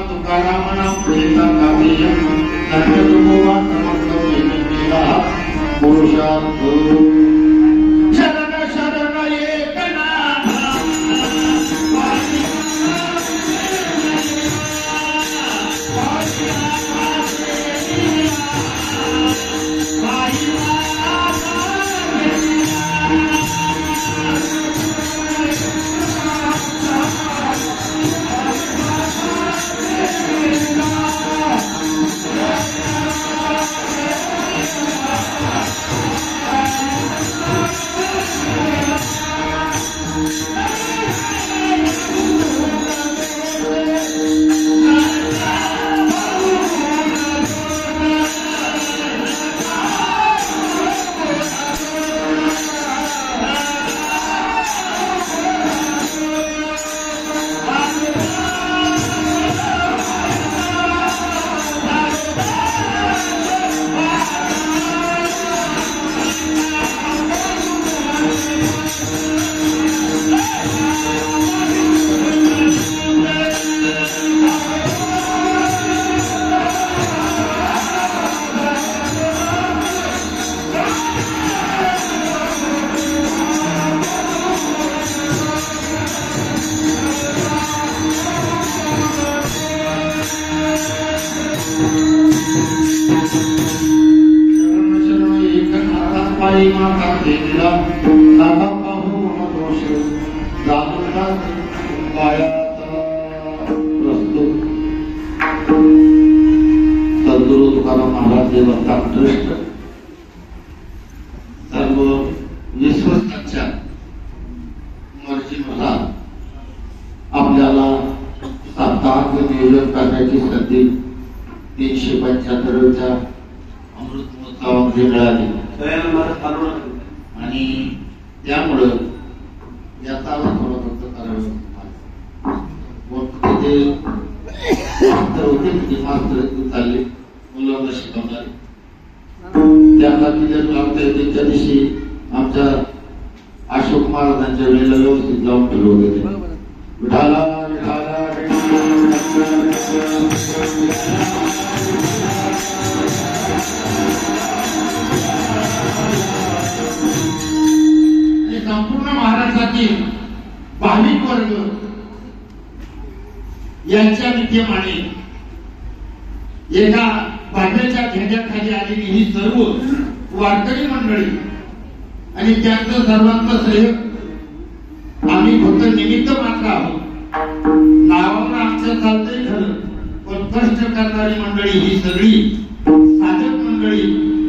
तुकाराम नाम प्रेता काव्यम धर्मयोगो समग्र वेदिका पुरुषार्थ शरण शरण एकनाथ माता देवीला नाथा पाहू दोष जाणून पायात प्रस्तुत सद्गुरु तुकाराम महाराज देवस्थान ट्रस्ट सर्व विश्वस्तांच्या मर्जीनुसार आपल्याला साप्ताहिक नियोजन करण्याची संधी 375च्या अमृत महोत्सवामध्ये मिळाली आणि त्यामुळं याचा थोडं फक्त कारण तिथे मास्तर होते तिथे मास्तर चालले मुलांना शिकवणारे त्यांना तिथे लावता येते त्या दिवशी आमच्या अशोक महाराजांच्या वेळेला व्यवस्थित लावून ठेवलं होते विठाला विठाला संपूर्ण महाराष्ट्रातील भाविक वर्ग यांच्या विद्यमाने एका बाबेच्या झेंड्याखाली आलेली ही सर्व वारकरी मंडळी आणि त्यांचं सर्वांचं श्रेय आम्ही फक्त निमित्त मात्र आहोत नावावर आमचं चालतंय खरं पण कष्ट करणारी मंडळी ही सगळी साधक मंडळी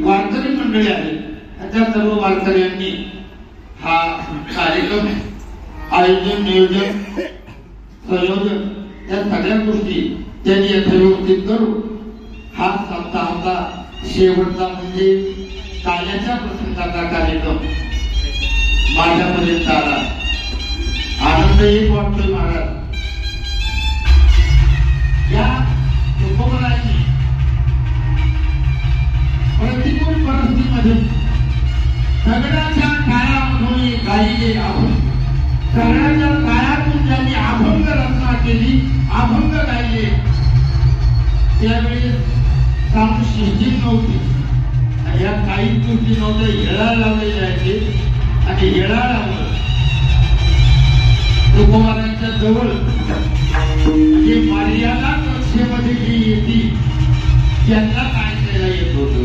वारकरी मंडळी आहे त्या सर्व वारकऱ्यांनी हा कार्यक्रम आयोजन नियोजन संयोजन या सगळ्या गोष्टी त्यांनी यथायोग्य करून हा सप्ताहाचा शेवटचा म्हणजे काल्याच्या प्रसंगाचा कार्यक्रम माझ्यापर्यंत आला आनंद एक वाटतोय महाराज या उपमनाची प्रतिकूल परिस्थितीमध्ये सगळ्याच्या काळामध्ये गायले आपण सगळ्याच्या काळातून ज्यांनी अभंग रचना केली अभंग गायले त्यावेळी सामू सिस्टीम नव्हती या काही गोष्टी नव्हत्या हेळा लावले जायचे आणि हेळा लावलं तुकोबारांच्या जवळ म्हणजे मर्यादा कक्षेमध्ये जी येते त्यांना काय करायला येत होतं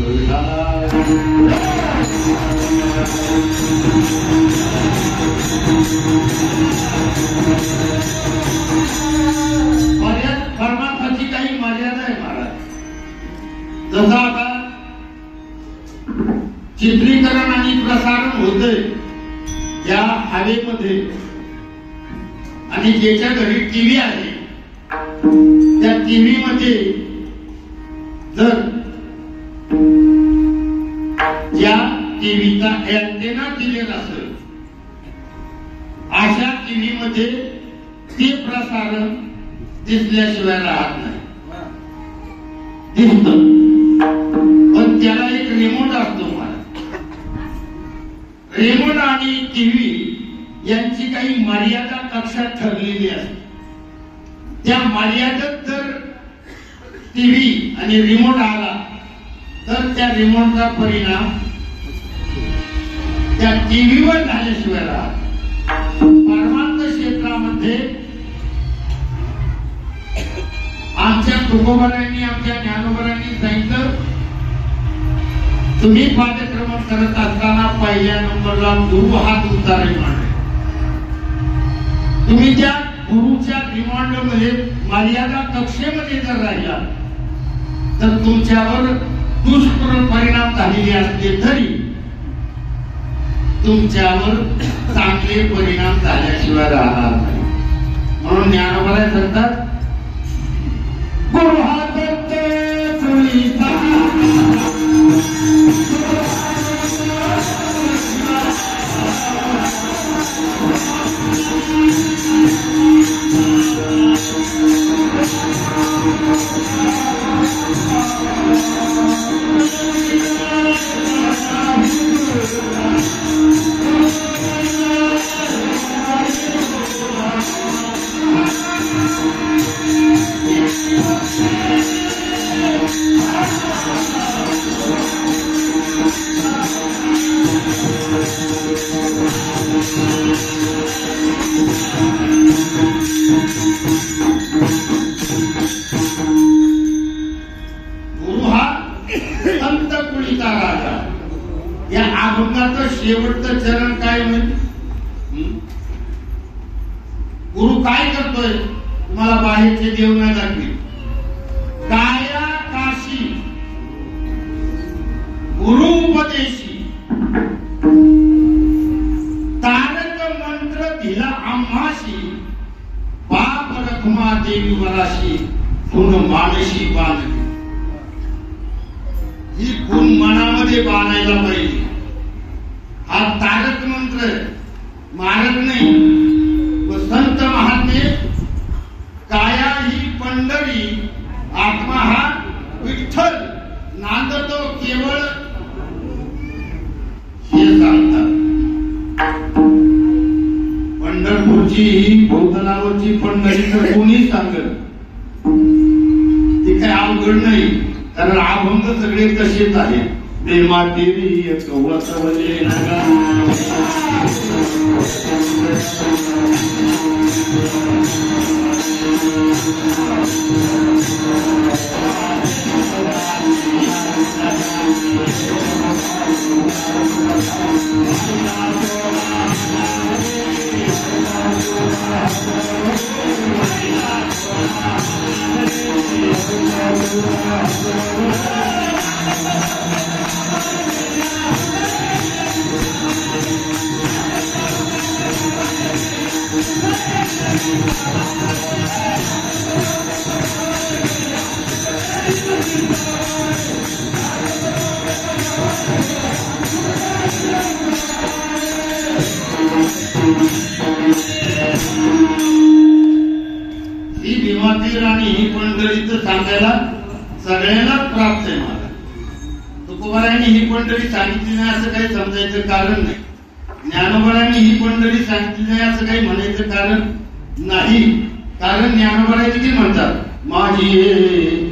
परमार्थाची काही मर्यादा आहे महाराज जसं आता चित्रीकरण आणि प्रसारण होतंय या हवेमध्ये आणि ज्याच्या घरी टीव्ही आहे त्या टीव्ही मध्ये जर ज्या टीव्हीचा अँटेना दिलेला असेल अशा टीव्ही मध्ये ते प्रसारण दिसल्याशिवाय राहत नाही. दिसत पण त्याला एक रिमोट असतो. रिमोट आणि टीव्ही यांची काही मर्यादा कक्षात ठरलेली असते. त्या मर्यादेत जर टीव्ही आणि रिमोट आला तर त्या रिमोटचा परिणाम त्या टीव्हीवर झाल्याशिवाय राहत. परमार्थ क्षेत्रामध्ये आमच्या तुकोबारांनी आमच्या ज्ञानोबारांनी सांगितलं, तुम्ही पादक्रमण करत असताना पहिल्या नंबरला गुरु हात उतारे मांडे. तुम्ही त्या गुरुच्या रिमांड मध्ये मर्यादा कक्षेमध्ये जर राहिला तर तुमच्यावर दुष्परिणाम झालेले असले तरी तुमच्यावर चांगले परिणाम झाल्याशिवाय राहणार नाही. म्हणून ज्ञानोबा सांगतात, गुरु हात शेवटचं चरण काय होईल? गुरु काय करतोय? तुम्हाला बाहेरचे देव नाही दाखवे. काया काशी गुरु उपदेशी तारक मंत्र दिला आम्हाशी, बाप रखमा देवी वराशी गुण मानशी बांधली. ही गुण मनामध्ये बांधायला पाहिजे. हा तारक मंत्र मारत नाही. व संत महात्मे काया ही पंढरी, आत्मा हा विठ्ठल नांदतो केवळ हे सांगतात. पंढरपूरची ही भूतलावरची पंढरी तर कोणी सांगत ती काय अवघड नाही. कारण अभंग सगळे तसेच आहेत. प्रेमा देवी कवचवले नगा ही भीमाती राणी ही पंढरीच सांगायला सगळ्यांनाच प्राप्त आहे. मला तुकोबारांनी ही पंढरी सांगितली नाही असं काही समजायचं कारण नाही. ज्ञानोबारांनी ही पंढरी सांगितली नाही असं काही म्हणायचं कारण नाही. कारण ज्ञानोबारांनी किती म्हणतात, माझी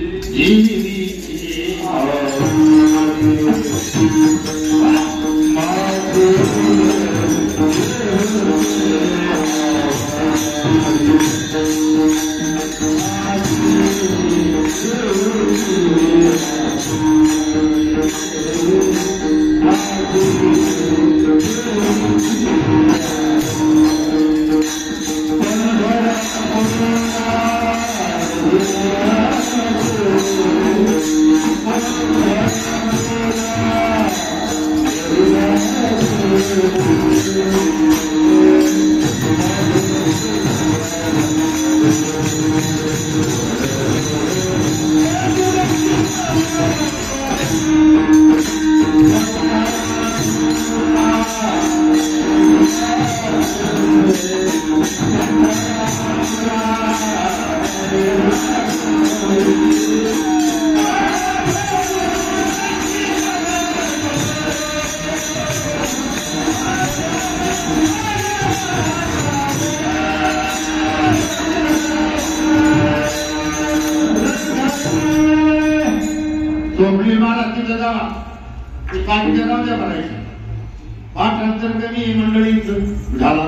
भाषांतर कमी मंडळींचं झाला.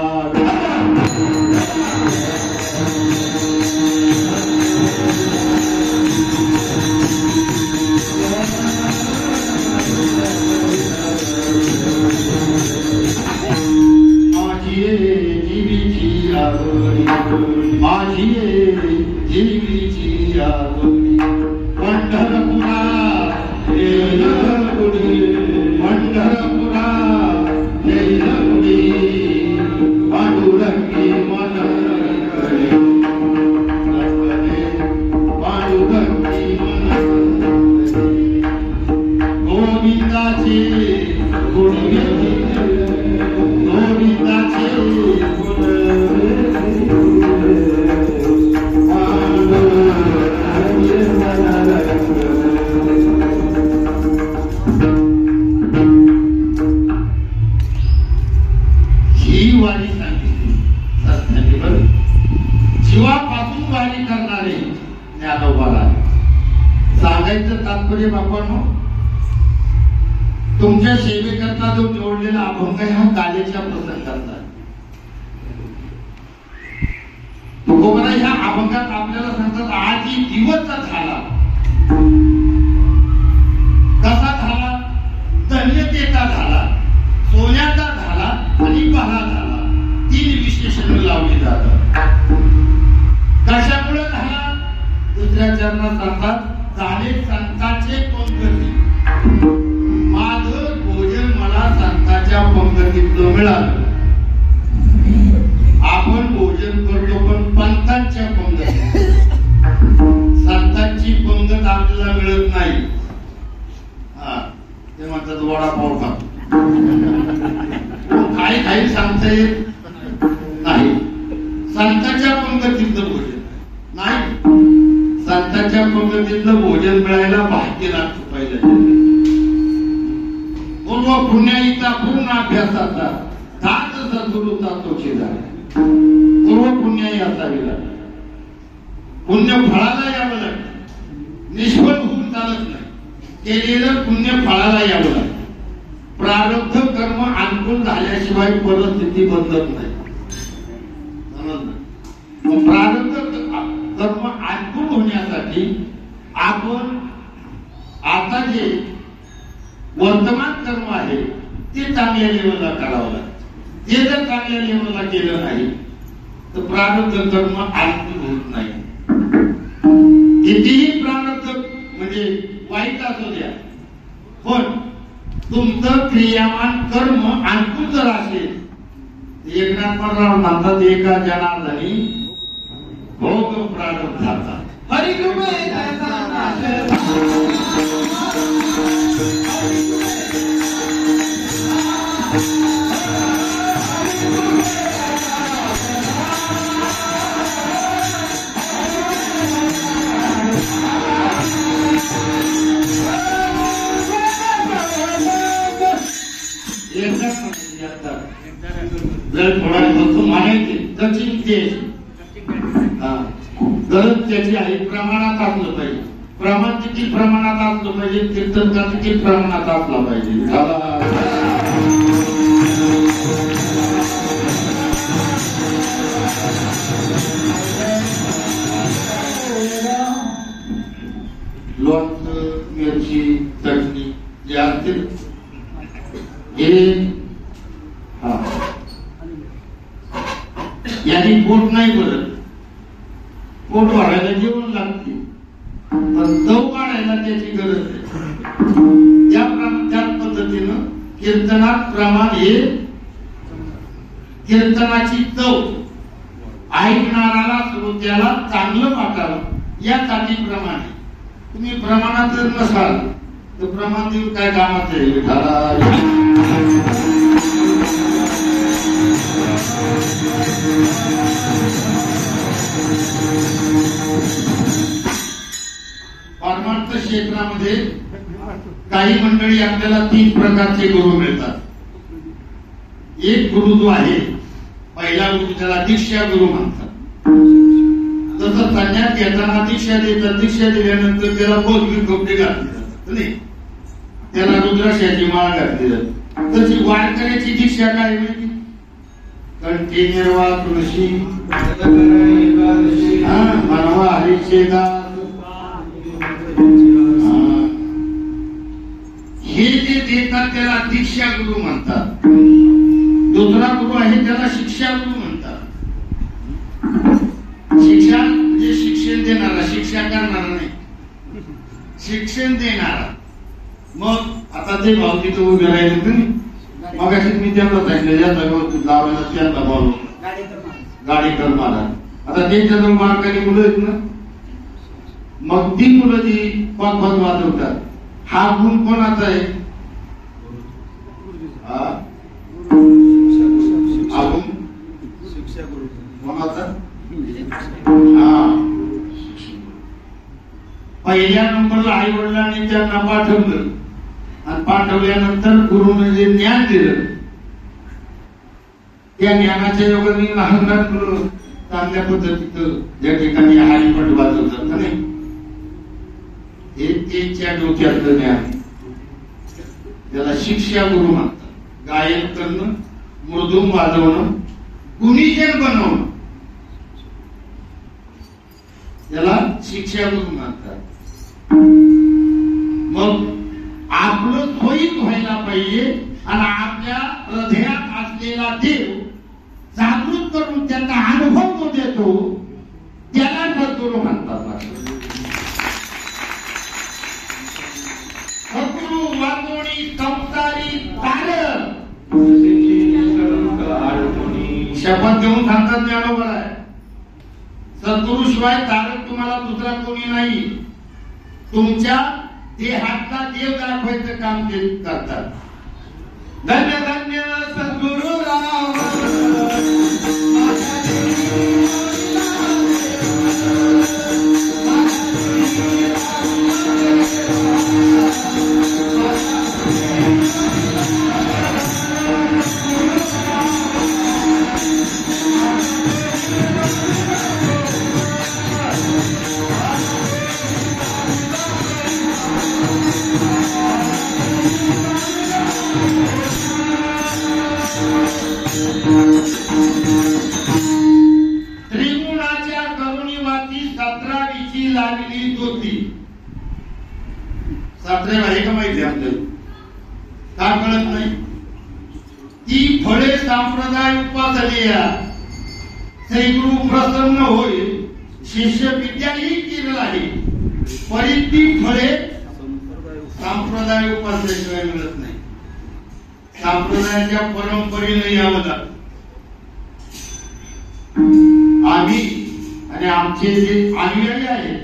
माझी जीवीची आगोडी पंढरपुरा पंढरपुरा पांडुरंगी मन पांडुरंगी मन गोविंदाचे गोविंदाचे जीवापासून वारी करणारे ज्ञानोबाला सांगायचं तात्पर्य बापांनो, तुमच्या सेवेकरता जो निवडलेला अभंग आहे हा कालेच्या प्रसंगाचा. तुकोबरा ह्या अभंगात आपल्याला सांगतात आज ही दिवस झाला. कसा झाला? धन्यतेचा झाला, सोन्याचा झाला आणि बहा झाला. 3 विशेषण लावली जातात. कशामुळे झाला? दुसऱ्या चरणात सांगतात झाले संतांचे पंगती. माझं भोजन मला संतांच्या पंगतीतलं मिळालं. आपण भोजन करतो पण पंतांच्या पंगतीत. संतांची पंगत आपल्याला मिळत नाही. ते म्हणतात वडापाव खातो. काय काही सांगता येत नाही. संतांच्या पंगतीतलं भोजन नाही. संतांच्या पंगतीतलं भोजन मिळायला भाग्य लागतं पाहिजे. पूर्व पुण्याईचा पूर्ण अभ्यासाचा दात सद्गुरूचा तोचे झाला. पूर्व पुण्याई असावी लागते. पुण्य फळाला यावं लागतं. निष्फळ होऊन चालत नाही. केलेलं पुण्य फळाला यावं लागतं. प्रारब्ध कर्म अनुकूल झाल्याशिवाय परिस्थिती बदलत नाही. प्रारब्ध कर्म अनुकूल होण्यासाठी आपण आता जे वर्तमान कर्म आहे ते चांगल्या लेवलला करावं लागतं. ते जर चांगल्या लेवलला केलं नाही तर प्रारब्ध कर्म अनुकूल होत नाही. कितीही प्रारब्ध म्हणजे वाईट असू द्या, पण तुमचं क्रियामान कर्म अनुकूल जर असेल, एकनाथ महाराज म्हणतात एका जनार्दनी भोग प्रारब्धाचा जर थोडा म्हणायचे गरज त्याची आहे. प्रमाणात असलं पाहिजे. प्रमाण किती प्रमाणात असलं पाहिजे, कीर्तनचा किती प्रमाणात असला पाहिजे. लोणचं, मिरची, चटणी जे असते हे याची पोट नाही भरत. पोट वाढायला जेवण लागते, पण चव काढायला त्याची गरज आहे. त्याच पद्धतीनं कीर्तनात प्रमाण हे कीर्तनाची चव ऐकणाराला श्रोत्याला चांगलं वाटावं यासाठी प्रमाण आहे. तुम्ही प्रमाणात जर नसाल तर प्रमाण देऊन काय कामात आहे. परमार्थ क्षेत्रामध्ये काही मंडळी आपल्याला 3 प्रकारचे गुरु मिळतात. एक गुरु जो आहे पहिला गुरु त्याला दीक्षा गुरु म्हणतात. तसं संन्यास घेताना दीक्षा देतात. दीक्षा दिल्यानंतर त्याला भोजवी कपडे घातले जातात, त्याला रुद्राक्षाची माळ घातली जाते. तशी वारकऱ्याची दीक्षा शिक्षा काय माहिती? कंटिन्यू वा तुळशी मनवा हरीचे दास, हे जे देतात त्याला दीक्षा गुरु म्हणतात. दुसरा गुरु आहे त्याला शिक्षा गुरु म्हणतात. शिक्षा म्हणजे शिक्षण देणारा, शिक्षा करणारा नाही, शिक्षण देणारा. मग आता ते भाऊ तिथे उभे राहिले तुम्ही मग मी त्यांना सांगितलं या जागेवर लावायला त्यांना बोलू गाडी कर मला. आता त्यांच्या जवळ मार्गाने मुलं आहेत ना, मग ती मुलं जी पग वाजवतात हा गुण कोणाचा आहे? कोणाचा? पहिल्या नंबरला आई वडिलांनी त्यांना पाठवलं आणि पाठवल्यानंतर गुरुने जे ज्ञान दिलं त्या ज्ञानाच्या योगाने लहान लहान मुलं चांगल्या पद्धतीचं ज्या ठिकाणी हरिपट वाजवतात नाही, हे त्यांच्या डोक्यातलं ज्ञान त्याला शिक्षा गुरु म्हणतात. गायन करणं, मृदुंग वाजवणं, गुणीजन बनवणं त्याला शिक्षा गुरु म्हणतात. मग आपलं सोयीत व्हायला पाहिजे आणि आपल्या हृदयात असलेला देव जागृत करून त्यांना अनुभव जो देतो त्याला सद्गुरु म्हणतात. सद्गुरु वाचोणी संसारी तारक शपथ घेऊन सांगतात ज्ञानोबा आहे. सद्गुरु शिवाय तारक तुम्हाला दुसरा कोणी नाही. तुमच्या देहातला देव दाखवायचं काम ते करतात. धन्य धन्य सद्गुरु राम. त्रिगुणाच्या करुणीवाती 17वीची लागली होती. 17 आहे का माहिती आपल्याला? का कळत नाही? ती फळे संप्रदाय उपासनीया श्रीगुरु प्रसन्न होय शिष्य विद्याही केलं आहे. परी ती फळे संप्रदाय उपासनेशिवाय मिळत नाही. संप्रदायाच्या परंपरेने यावं लागतं. आम्ही आणि आमचे जे अनुयायी आहेत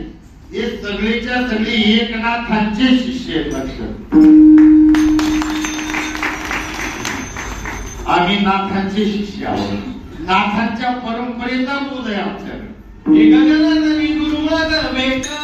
हे सगळेच्या सगळे एकनाथांचे शिष्य आहेत. लक्षात, आम्ही नाथांचे शिष्य आहोत. नाथांच्या परंपरेचा बोध आहे आमच्याकडे. गुरुवाद बेटा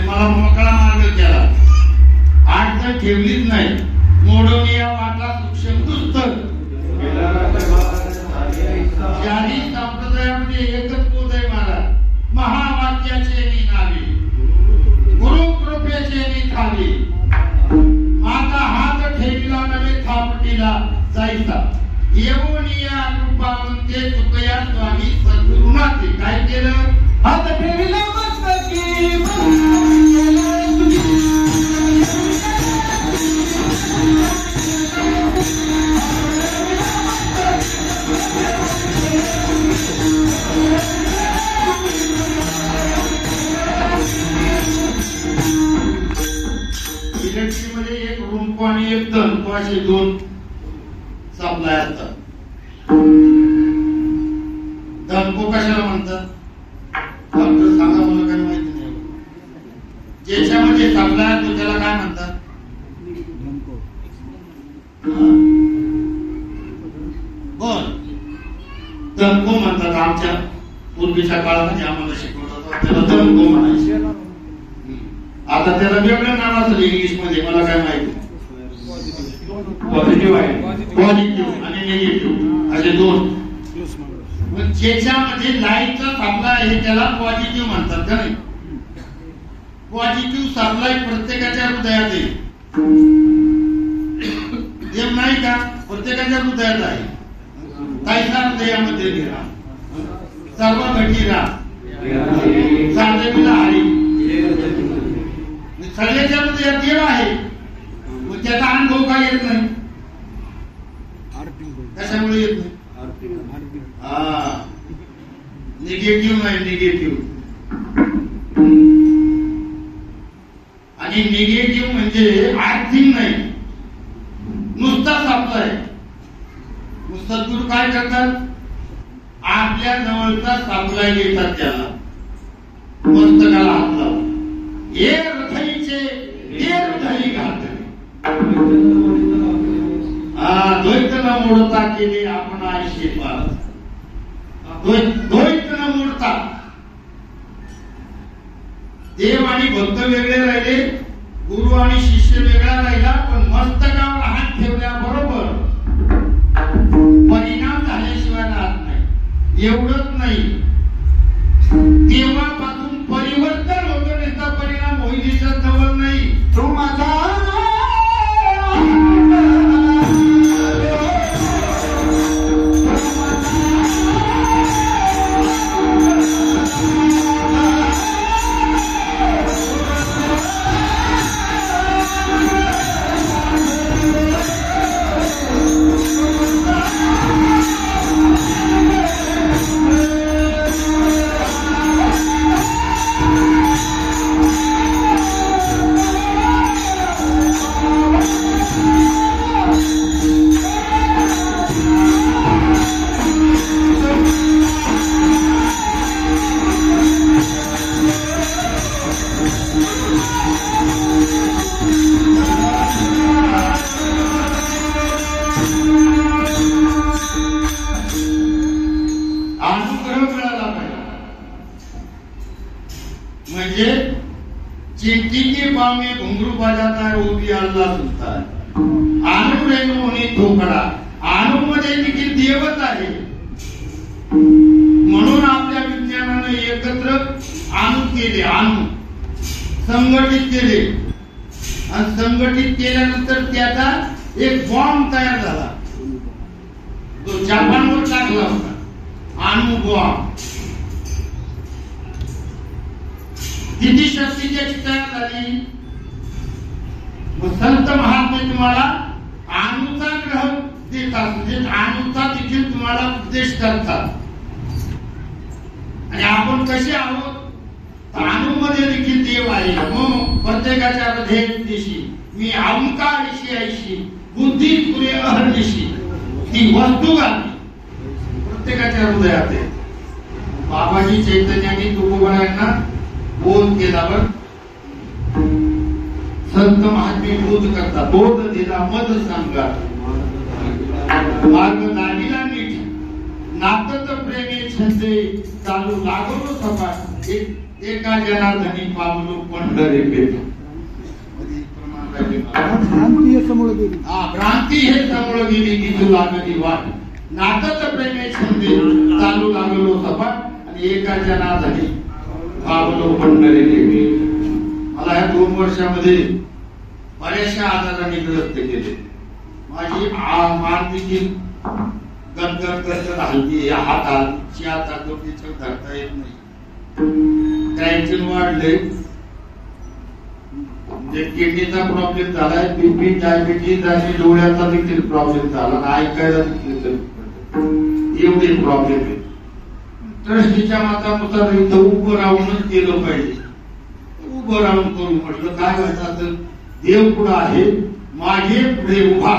मला मोकळा मार्ग केला. अडचण ठेवलीच नाही. मोडून या वाटा सूक्ष्म पुस्तक चारही संप्रदायामध्ये एकच बोध आहे महाराज. महावाक्याचे निनावे गुरु कृपेचे निखावे माझा हात ठेविला नव्हे थापटीला जायचा येऊन या कृपा म्हणते चुकया स्वामी सद्गुरुनाथे. काय केलं? हात ठेविला इलेक्ट्रिकमध्ये एक रुंपो आणि एक तणपो असे 2 सप्लाय असतात. तणपो कशाला म्हणतात? डॉक्टर सांगा, मला काही माहिती नाही. ज्याच्यामध्ये सप्लाय तो त्याला काय म्हणतात? बर, धनको म्हणतात. आमच्या पूर्वीच्या काळामध्ये आम्हाला शिकवलं होतं त्याला धनको म्हणायचे. आता त्याला वेगळं नाव असेल इंग्लिश मध्ये, मला काय माहिती. पॉझिटिव्ह आहे, पॉझिटिव्ह आणि निगेटिव्ह असे दोन. ज्याच्यामध्ये लाईटचा सप्लाय आहे त्याला पॉझिटिव्ह म्हणतात का नाही? पॉझिटिव्ह सप्लाय प्रत्येकाच्या हृदयात आहे. देव नाही का? प्रत्येकाच्या हृदयात आहे. काहीसा हृदयामध्ये घ्या, सर्व घटी राहा, साधेला हरी. सगळ्याच्या हृदयात देव आहे, मग त्याचा अनुभव काय येत नाही? कशामुळे येत नाही? निगेटिव्ह नाही, निगेटिव्ह. आणि निगेटिव्ह म्हणजे आर्थिक नाही, नुसता सप्लाय. सद्गुरू काय करतात? आपल्या जवळचा सप्लाय देतात त्याला, मस्तकाला हात लावून. हे हृदयीचे हे हृदयी घातले. द्वैत न मोडता केले आपण आयुष्य पार. द्वैत न मोडता. देव आणि भक्त वेगळे राहिले, गुरु आणि शिष्य वेगळा राहिला, पण मस्तकावर हात ठेवल्याबरोबर परिणाम झाल्याशिवाय राहत नाही. एवढंच नाही, तेव्हापासून परिवर्तन होतं, त्याचा परिणाम होईचा जवळ नाही. तो माझा चिंटी के पाँव में घुंघरू बजाता है वो भी अल्लाह सुनता है. अणु रेणू होणे ठोकळा. अणूमध्ये देखील देवच आहे. म्हणून आपल्या विज्ञानाने एकत्र अणू केले, अणू संघटित केले, आणि संघटित केल्यानंतर त्याचा एक बॉम्ब तयार झाला, तो जपानवर टाकला होता, अणु बॉम्ब. किती शक्ती त्याची तयार झाली. संत महात्मे तुम्हाला अणूचा ग्रह देतात, म्हणजे अणूचा देखील तुम्हाला उपदेश करतात. आणि आपण कसे आहोत? अणूमध्ये देखील देव आहे. मग प्रत्येकाच्या हृदयाशी मी अहंकारिशी ऐशी बुद्धी पुरे अहर्निशी ती वस्तू घालली प्रत्येकाच्या हृदयात आहे. बाबाजी चैतन्याने तुकोबारायांना बोध केल्यावर संत महात्मे बोध करतात. बोध दिला मद सांगा मार्ग दाढीला नीट नातत प्रेमे छंदे चालू लागलो सपाट एका जनार्दनी पावलो पंढरी पेठ. भ्रांती हे समोर गेली की तू लागली वाट नातत प्रेमे छंदे चालू लागलो सपाट आणि एका जनार्दनी पावलो पंढरी पेठ. मला या 2 वर्षामध्ये बऱ्याचशा आजारांनी ग्रस्त केले. माझी मान देखील गणगण करत राहिली. या हाताची आता गोष्टीचं धरता येत नाही. टेन्शन वाढले, म्हणजे किडनीचा प्रॉब्लेम झालाय, बीपी डायबिटीज आणि डोळ्याचा देखील प्रॉब्लेम झाला, ऐकायला देखील एवढे प्रॉब्लेम आहेत. ट्रस्टीच्या मतानुसार इथं उभं राहूनच केलं पाहिजे. उभं राहून करू म्हटलं काय व्हायचं असेल. देव पुढे आहे, माझे पुढे उभा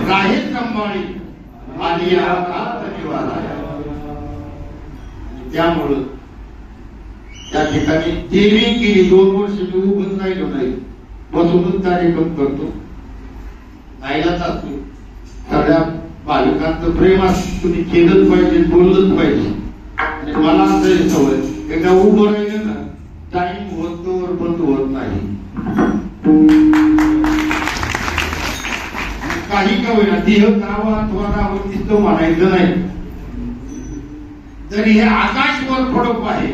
राहे संभाळी आणि त्यामुळं त्या ठिकाणी देवी केली 2 वर्ष मी उभं राहिलो नाही, बसूनच कार्यक्रम करतो. नाहीलाच असतो, सगळ्या भाविकांचं प्रेम असतं, तुम्ही केलंच पाहिजे, बोललंच पाहिजे. आणि मला असं सवय, एकदा उभं राहिलं ना टाइम होतोवर बंद होत नाही. काही का होईना देह करावा अथवा राहावं तिथं म्हणायचं नाही. तरी हे आकाशवर पडोप आहे,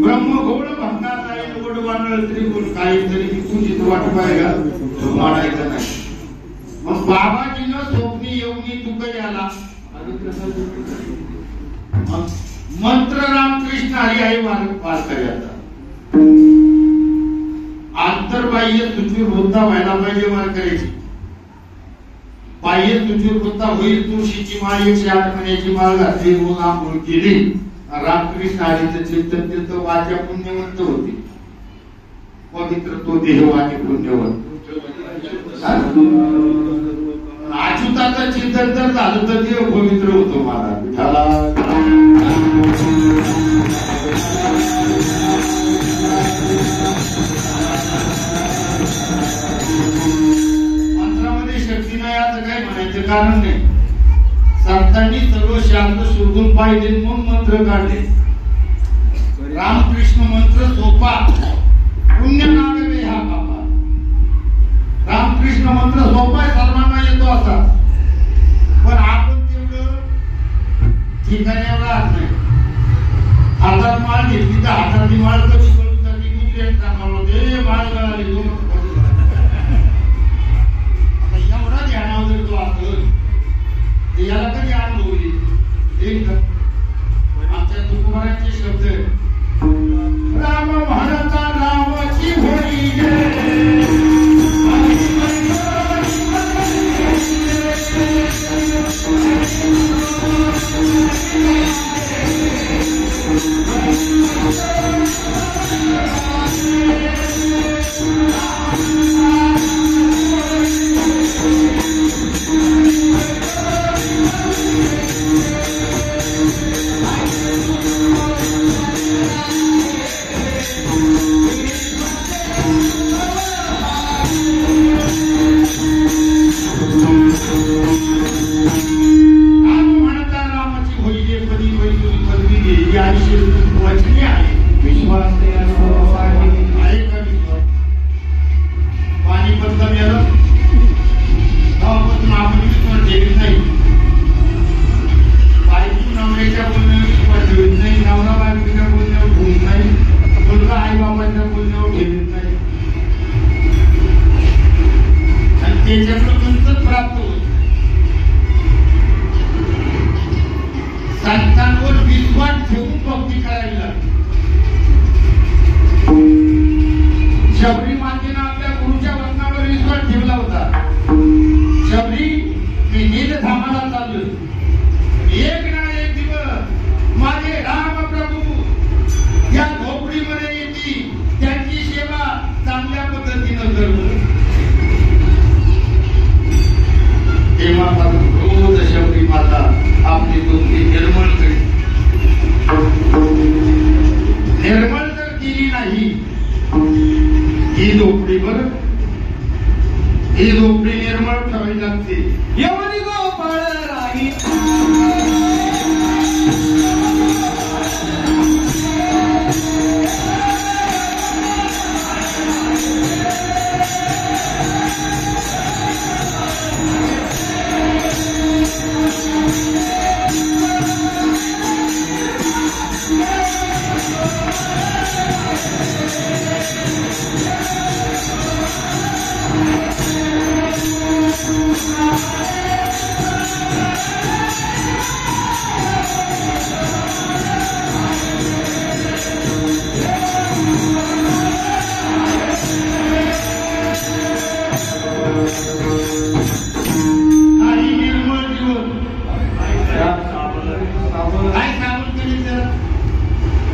ब्रह्मगोळ भंगा जाईल गोड वानळ तरी कोण काही तरी तुझीच वाट पाहिजे म्हणायचं नाही. मग बाबाजीनं स्वप्नी येऊनी तुक याला मंत्र रामकृष्ण हरी आहे वारकऱ्याचा. आंतरबाह्य सुचिरभूतता व्हायला पाहिजे वारकऱ्याची. बाह्य सुचिरभूतता होईल, तुळशीची माळ 108 महिन्याची माळ घातली, रोज आंघोळ केली, रामकृष्ण हरीचं चिंतन त्याचं वाचा पुण्यवंत होते, पवित्र तो देहवाणी पुण्यवंत. अच्युताचं चिंतन जर झालं तर देव पवित्र होतो. मला विठाला मंत्रामध्ये शक्ती नाही असं काही म्हणायचं कारण नाही. संतांनी सर्व शास्त्र शोधून पाहिले म्हणून मंत्र काढले. रामकृष्ण मंत्र सोपा, पुण्य नावे हा बाबा. रामकृष्ण मंत्र सोपा आहे, सर्वांना येतो असा, पण आपण तेवढं ठिकाण्यावर राहत नाही. हातात माळ घेतली तर हातातली माळ कधी कळून जाते, कुठे सांगावं होते माळ गळाली एवढा ध्यानावर जर तो असतो याला कधी अनुभव येईल. आमच्या तुकोबारांचे शब्द राम म्हणता रामाची होई संतांवर विश्वास ठेवून भक्ती करायला. शबरी मातेनं आपल्या गुरुच्या वचनावर विश्वास ठेवला होता. शबरी मी नीलधामाला चाललोय, एक ना एक दिवस माझे राम प्रभू या झोपडीमध्ये येतील, त्यांची सेवा चांगल्या पद्धतीनं करू. तेव्हापासून रोज शबरी माता आपली बुद्धी निर्मळ करी. निर्मळ जर केली नाही ही झोपडी निर्मळ ठेवावी लागते. एवढी गोपाळ राही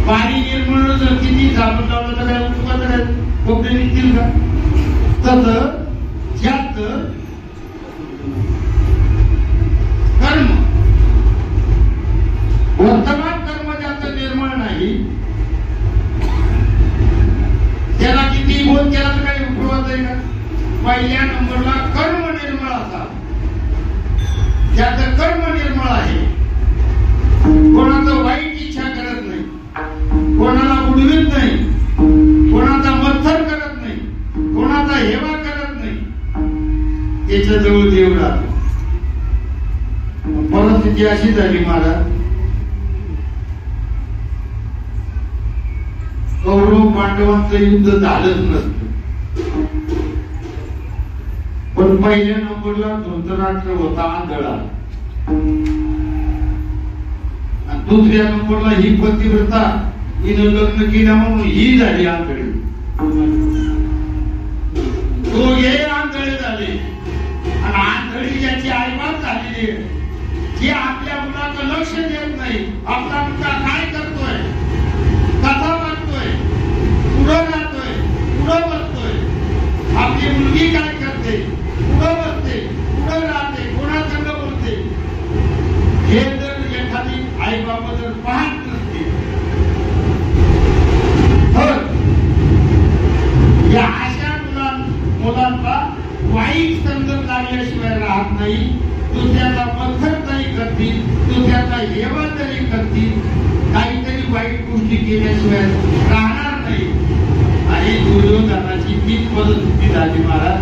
पाणी निर्मळ जर किती साबण लावलं तर काय उपकार कोपरे निघतील का? तसं ज्यात कर्म वर्तमान कर्म ज्याचं निर्मळ नाही पहिल्या नंबरला कर्म निर्मळ असा, ज्याचं कर्म निर्मळ आहे, कोणाचं वाईट इच्छा करत नाही, कोणाला उडवीत नाही, कोणाचा मत्सर करत नाही, कोणाचा हेवा करत नाही, त्याच्या जवळ देव राहतो. परिस्थिती अशी झाली महाराज, कौरव पांडवांचं युद्ध झालंच नसतं, पण पहिल्या नंबरला धृतराष्ट्र होता आंधळा, आणि दुसऱ्या नंबरला ही पतिव्रता, हिनं लग्न केलं म्हणून ही झाली आंधळी. दोघे आंधळे झाले, आणि आंधळी ज्याची आईबाप झालेली आहे, जे आपल्या मुलाचं लक्ष देत नाही, आपला मुलगा काय करतोय, कसा वागतोय, पुढं राहतोय, पुढं बसतोय, आपली मुलगी काय करते, पुढं बसते, पुढं राहते, कोणासंग बोलते, हे जर एखादी आई बाबा जर पाहत नसते तर या अशा मुलांचा वाईट संगत लागल्याशिवाय राहत नाही, दुसऱ्याचा मत्सर तरी करतील, दुसऱ्याचा हेवा तरी करतील, काहीतरी वाईट गोष्टी केल्याशिवाय राहणार नाही. आणि दुर्योधनाची तीच परिस्थिती झाली महाराज.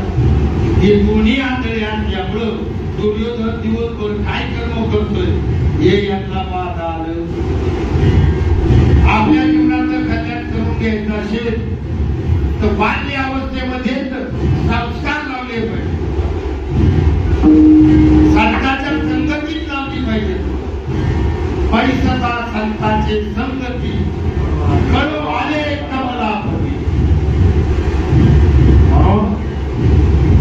हे दोन्ही आंधळे असल्यामुळं दुर्योधन दिवसभर काय कर्म करतोय हे यांना पाहता आलं. आपल्या जीवनाचं कल्याण करून घ्यायचं असेल तर बाल्य अवस्थेमध्ये संस्कार लावले पाहिजे, संतांच्या संगतीत लावली पाहिजे. पैसता संतांचे संगती कळू आले कमला भवी. म्हणून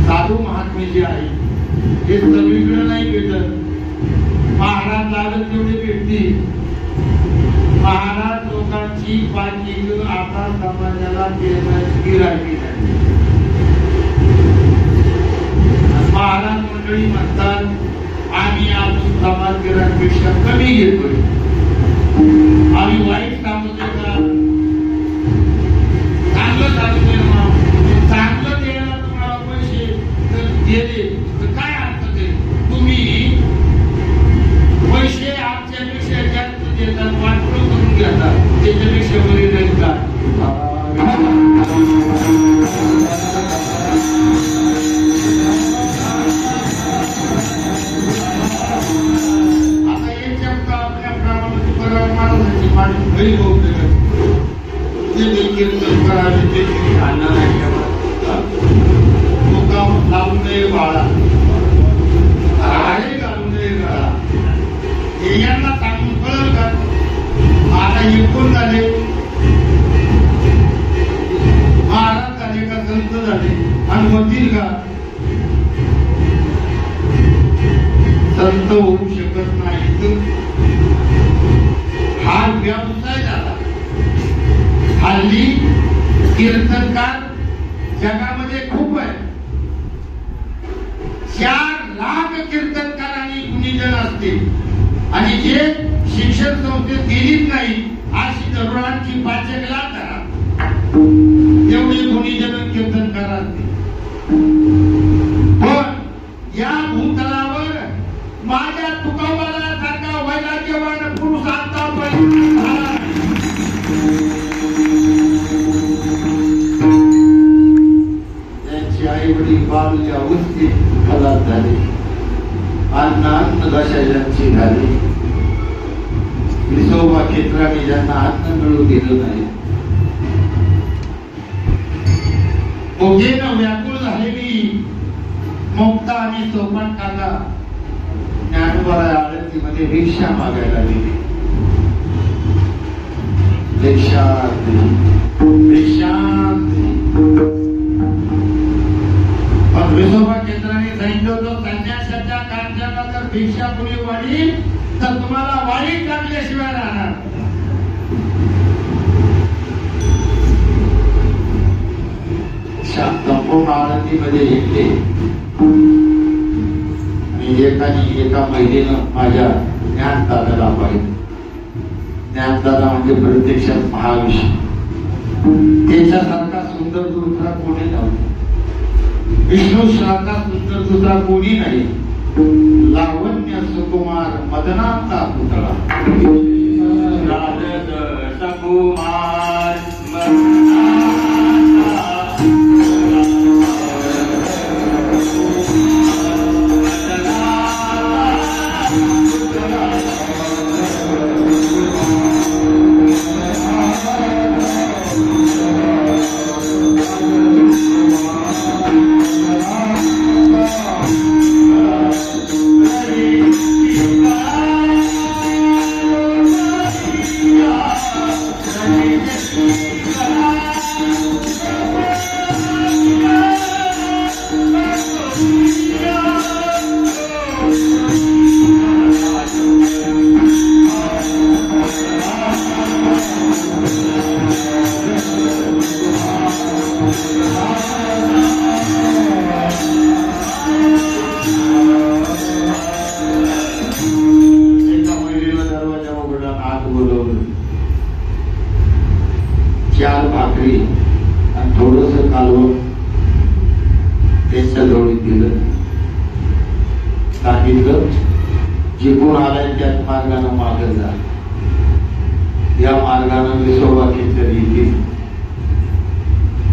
साधू महात्मे जे आहे हे सगळीकडे नाही भेटत. महाराज लागत तेवढे भेटतील. महाराज लोकांची बाकी आता समाजाला गिरायकी नाही. महाराज मंडळी म्हणतात आम्ही अजून समाजगिरांपेक्षा कमी घेतोय, आम्ही वाईट सांगतोय का, चांगलं सांगतोय ना. चांगलं द्यायला तुम्हाला पैसे जर दिले तर काय अर्थ ते, तुम्ही पैसे आमच्यापेक्षा जास्त देतात, वाटलं करून घेतात, त्याच्यापेक्षा बरे नाही का. लावू नये बाळा, राळे घालू नये गळा, हे यांना सांगून कळलं का. आता हे कोण झाले, महाराज झाले का, संत झाले, आणि होतील का. संत होऊ शकत नाही, हा व्यवसाय झाला. हल्ली कीर्तनकार जगामध्ये खूप आहे. 4 लाख कीर्तनकार आणि गुणीजन असतील, आणि जे शिक्षण संस्थेत गेलीच नाही अशी तरुणांची 5 लाख करा, एवढे गुणीजन कीर्तनकार असतील. पण या भूतलावर माझ्या तुकोबाला सारखा वैराग्यवान पुरुष आता त्यांची आई वडील बालच्या अवस्थेत खलास झाले, अन्न दशा ज्यांची झाली, विसोबा क्षेत्राने ज्यांना अन्न मिळू दिलं नाही, ओघेनं व्याकुळ झालेली मुक्ता आणि सोपान काका ज्ञानोबाला आळंदीमध्ये भिक्षा मागायला गेली. भिक्षा पण विसोबा केंद्राने सांगितलं होतं संन्यासाच्या कार्याला जर भिक्षा कोणी वाढी तर तुम्हाला वाढी टाकल्याशिवाय राहणार. संपूर्ण आळंदीमध्ये येते आणि एका महिलेनं माझ्या ज्ञानदादाला पाहिजे. ज्ञानदादा म्हणजे प्रत्यक्षात महाविष्णू, त्याच्यासारखा सुंदर दुसरा कोणी नव्हता. विष्णू श्राद्धा सुंदर दुसरा कोणी नाही, लावण्य सुकुमार मदनाचा पुतळा सुकुमार चार भाकरी आणि थोडस कालवण त्यांच्या जवळीत दिलं. सांगितलं जिंकून आलाय त्याच मार्गाने मागे जा, या मार्गाने विसोबा खेचर येतील,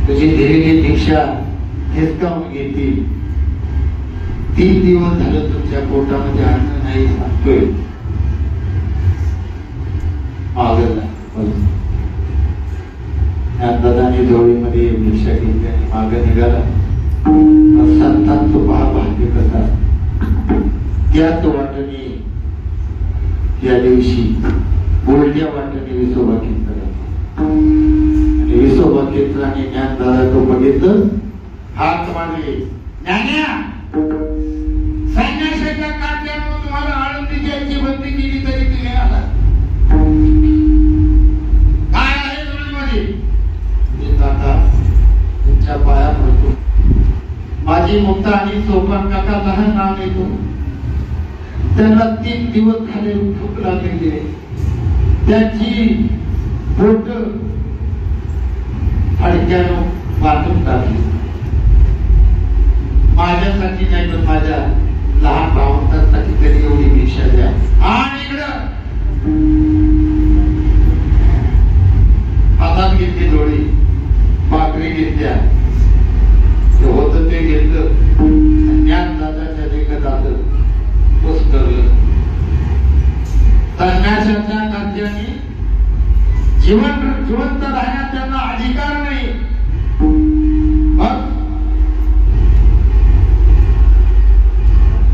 तुझी दिलेली दीक्षा हिसकावून घेतील. 3 दिवस झालं तुमच्या पोटामध्ये अन्न नाही सांगतोय, मागे जा. दादाने जोडीमध्ये भिक्षा घेतली आणि मागे निघाला. संतांचं पहा भाग्य कसा. त्याच वाटेने त्या दिवशी उलट्या वाटेने विसोबा केंद्र आणि विसोबा केंद्राने ज्ञानदादा तो बघितलं, हात मारले. ज्ञान्या, संन्यासाच्या काट्यावर तुम्हाला आळंदी द्यायची बंदी केली तरी तुम्ही आला. काय आहे जोडीमध्ये? काका तुमच्या पाया पडतो. माझी मुक्ता आणि सोपान काका लहान नाव येतो. त्यांना 3 दिवस झाले भूक लागलेली आहे. त्यांची बोट फडक्यानं बांधून टाकली. माझ्यासाठी नाही पण माझ्या लहान भावंतांसाठी तरी एवढी भिक्षा द्या. आणि इकडं हातात घेतली जोडी, भाकरी घेतल्या, होत ते घेतलं. ज्ञान दादाच्या देखत आलं, तोच करलं. संन्यासाच्या कार्याने जिवंत राहण्यात त्यांना अधिकार नाही.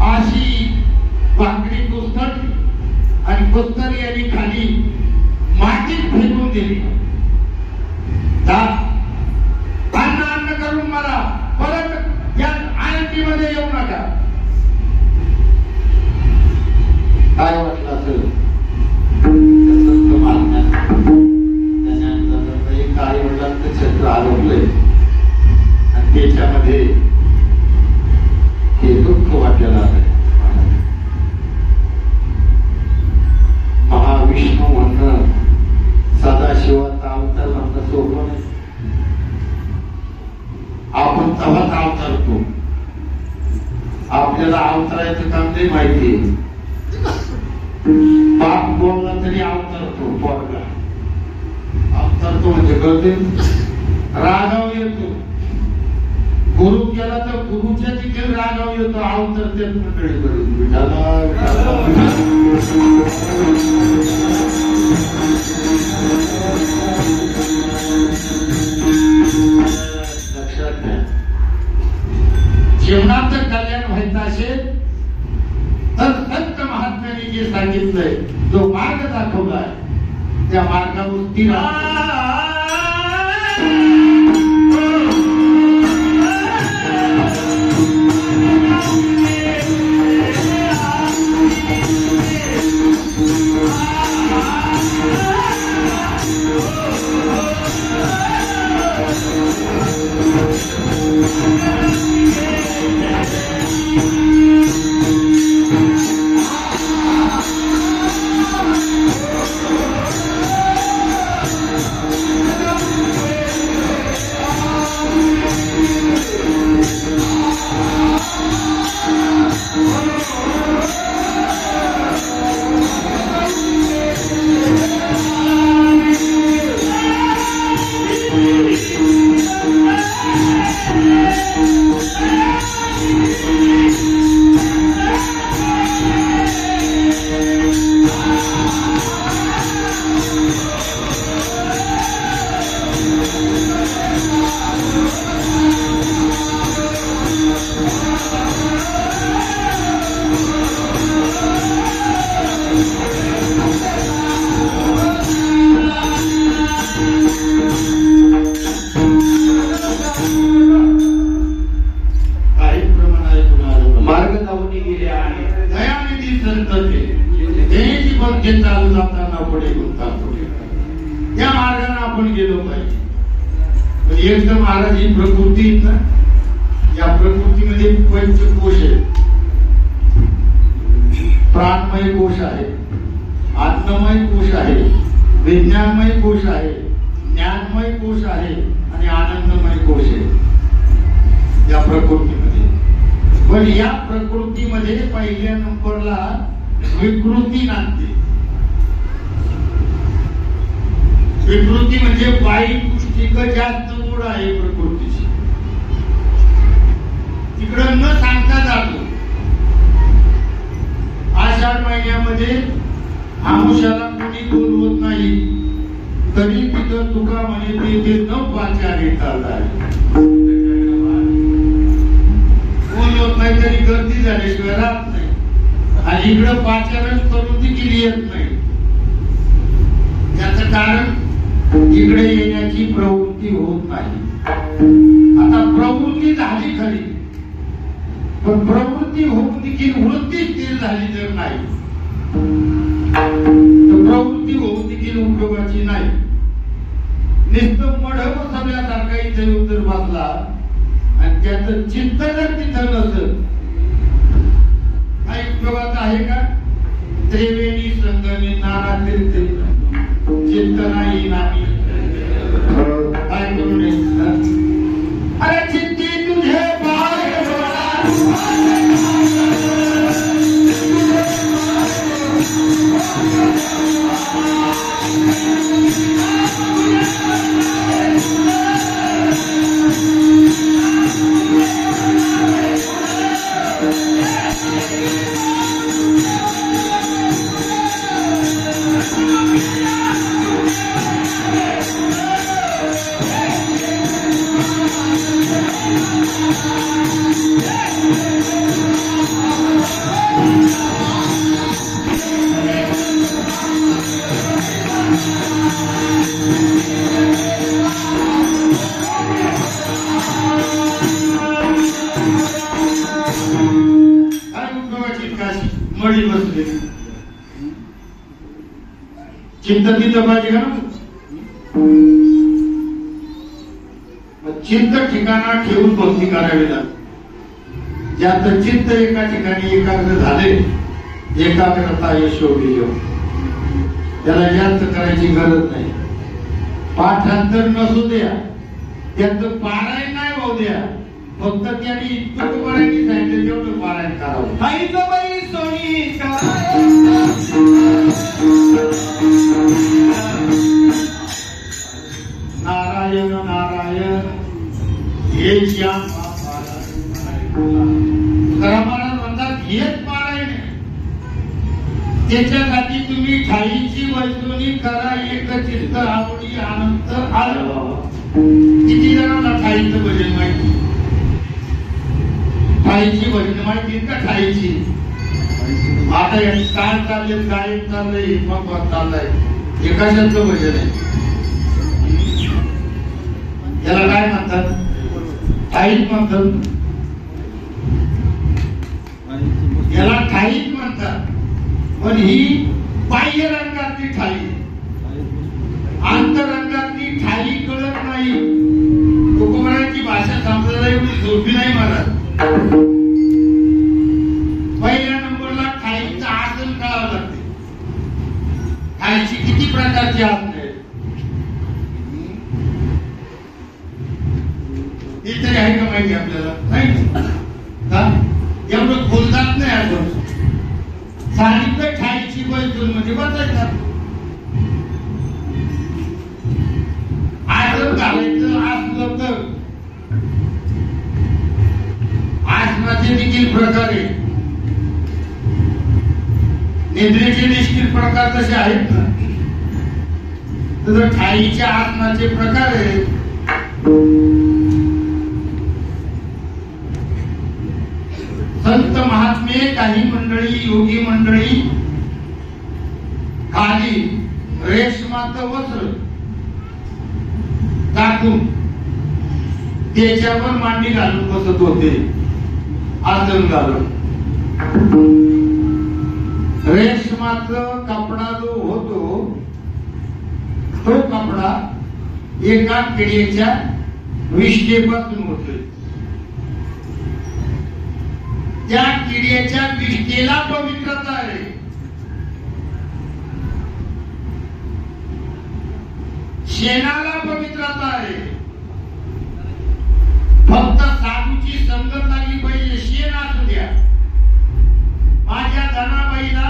अशी भाकरी कुस्करली आणि कुस्करी यांनी खाली मातीत फेकून दिली. अन्न करून मला परत या आळंदीमध्ये येऊ नका. काय वाटलं असेल काही वडिलांचं क्षेत्र आरोपलंय आणि त्याच्यामध्ये हे दुःख वाटलेलं आहे. महाविष्णू म्हणणं सदाशिवाचा अवतार म्हणणं सोपं नाही. आपण तेव्हाच अवतरतो. आपल्याला अवतरायचं काम ते माहिती आहे. बाप बोलला तरी अवतरतो. पोरगा अवतरतो म्हणजे कळते, रागाव येतो. गुरु केला तर गुरुच्या देखील रागाव येतो. अवतरते मंडळी करून लक्षात घ्या. जीवनाचं कल्याण व्हायचं असेल तर संत महात्म्याने जे सांगितलंय, जो मार्ग दाखवलाय, त्या मार्गावर स्थिर सांगितलं महाराज ही प्रकृती ना, या प्रकृतीमध्ये पंचकोश आहे, प्राणमय कोश आहे, अन्नमय कोश आहे, विज्ञानमय कोश आहे, ज्ञानमय कोश आहे आणि आनंदमय कोश आहे या प्रकृतीमध्ये. पण या प्रकृतीमध्ये पहिल्या नंबरला विकृती नांदते. विकृती म्हणजे वाईट गोष्टी जास्त गोड आहे प्रकृतीची, तिकडं न सांगता जातो. आषाढ महिन्यामध्ये आमुष्याला कोणी बोलवत नाही, तरी तिथं तुका म्हणे ते न पाच्या घेता बोलवत नाही तरी गर्दी झाल्याशिवाय राहत नाही. आणि इकडं पाचारण करून देखील येत नाही. याचं कारण इकडे येण्याची प्रवृत्ती होत नाही. आता प्रवृत्ती झाली खरी, पण प्रवृत्ती होऊन देखील वृत्ती स्थिर झाली जर नाही तर प्रवृत्ती होऊन देखील उपयोगाची नाही. नुसतं मढव सगळ्यासारखा इथे येऊन जर बसला आणि त्याचं चित्त जर तिथं नसत, काही उपयोगाचं आहे का? त्रिवेणी संगमी नाना तीर्थे चित्त नाही नामी काय करू नये. अरे चित्ती तुझे मळी बसले. चित्त तिथं पाहिजे का? चित्त ठिकाणा ठेवून भक्ती करावी लागते. ज्याचं चित्त एका ठिकाणी एकाग्र झाले, एकाग्रता यशोगी योग, त्याला जास्त करायची गरज नाही. पाठांतर नसू द्या, त्याचं पारायण नाही होऊ द्या, फक्त त्यांनी तुकोबारायांनी सांगितलं तेवढं पारायण करावं. आईबाई सोनी नारायण नारायण हे ज्या महाराज म्हणतात हेच पारायण. त्याच्यासाठी तुम्ही ठाईची वैष्णवी करा, एक चित्त आवडी आनंद आलं. किती जणांना ठाईचं भजन माहिती? ठाईची भजन माहिती का? ठाईची आता काय चाललंय, गायक चाललंय, हिमत चाललाय, हे कशाचं भजन आहे? याला काय म्हणतात? ठाईच म्हणतात. याला ठाईच म्हणतात. पण ही बाह्य रंगातली ठाई, आंतरंगातली ठाई कळत नाही. तुकोबारायांची भाषा समजायला एवढी सोपी नाही महाराज. पहिल्या नंबरला ठाईचं आसन कळावं लागते. ठाईची किती प्रकारची आसन आहेत हे तरी आहे का माहिती आपल्याला? नाही. एवढं खोलतात नाही आपण. सांगितलं ठाईची बैठून म्हणजे बसायचं. आसन घालायचं असलं तर आसनाचे देखील प्रकार आहे. निद्रेचे देखील प्रकार तसे आहेत ना, तर ठाईच्या आसनाचे प्रकार आहेत. संत महात्मे, काही मंडळी, योगी मंडळी खाली रेशमाचं वस्त्र टाकून त्याच्यावर मांडी घालून बसत होते, आसन घालून. रेशमाचं कपडा जो होतो तो कपडा एका पिढीच्या विष्ठेपासून होतोय. त्या किड्याच्या विष्ठेला पवित्रता आहे. शेणाला पवित्रता आहे. फक्त साधूची संगत लागली पाहिजे. शेण असू द्या. माझ्या जनाबाईला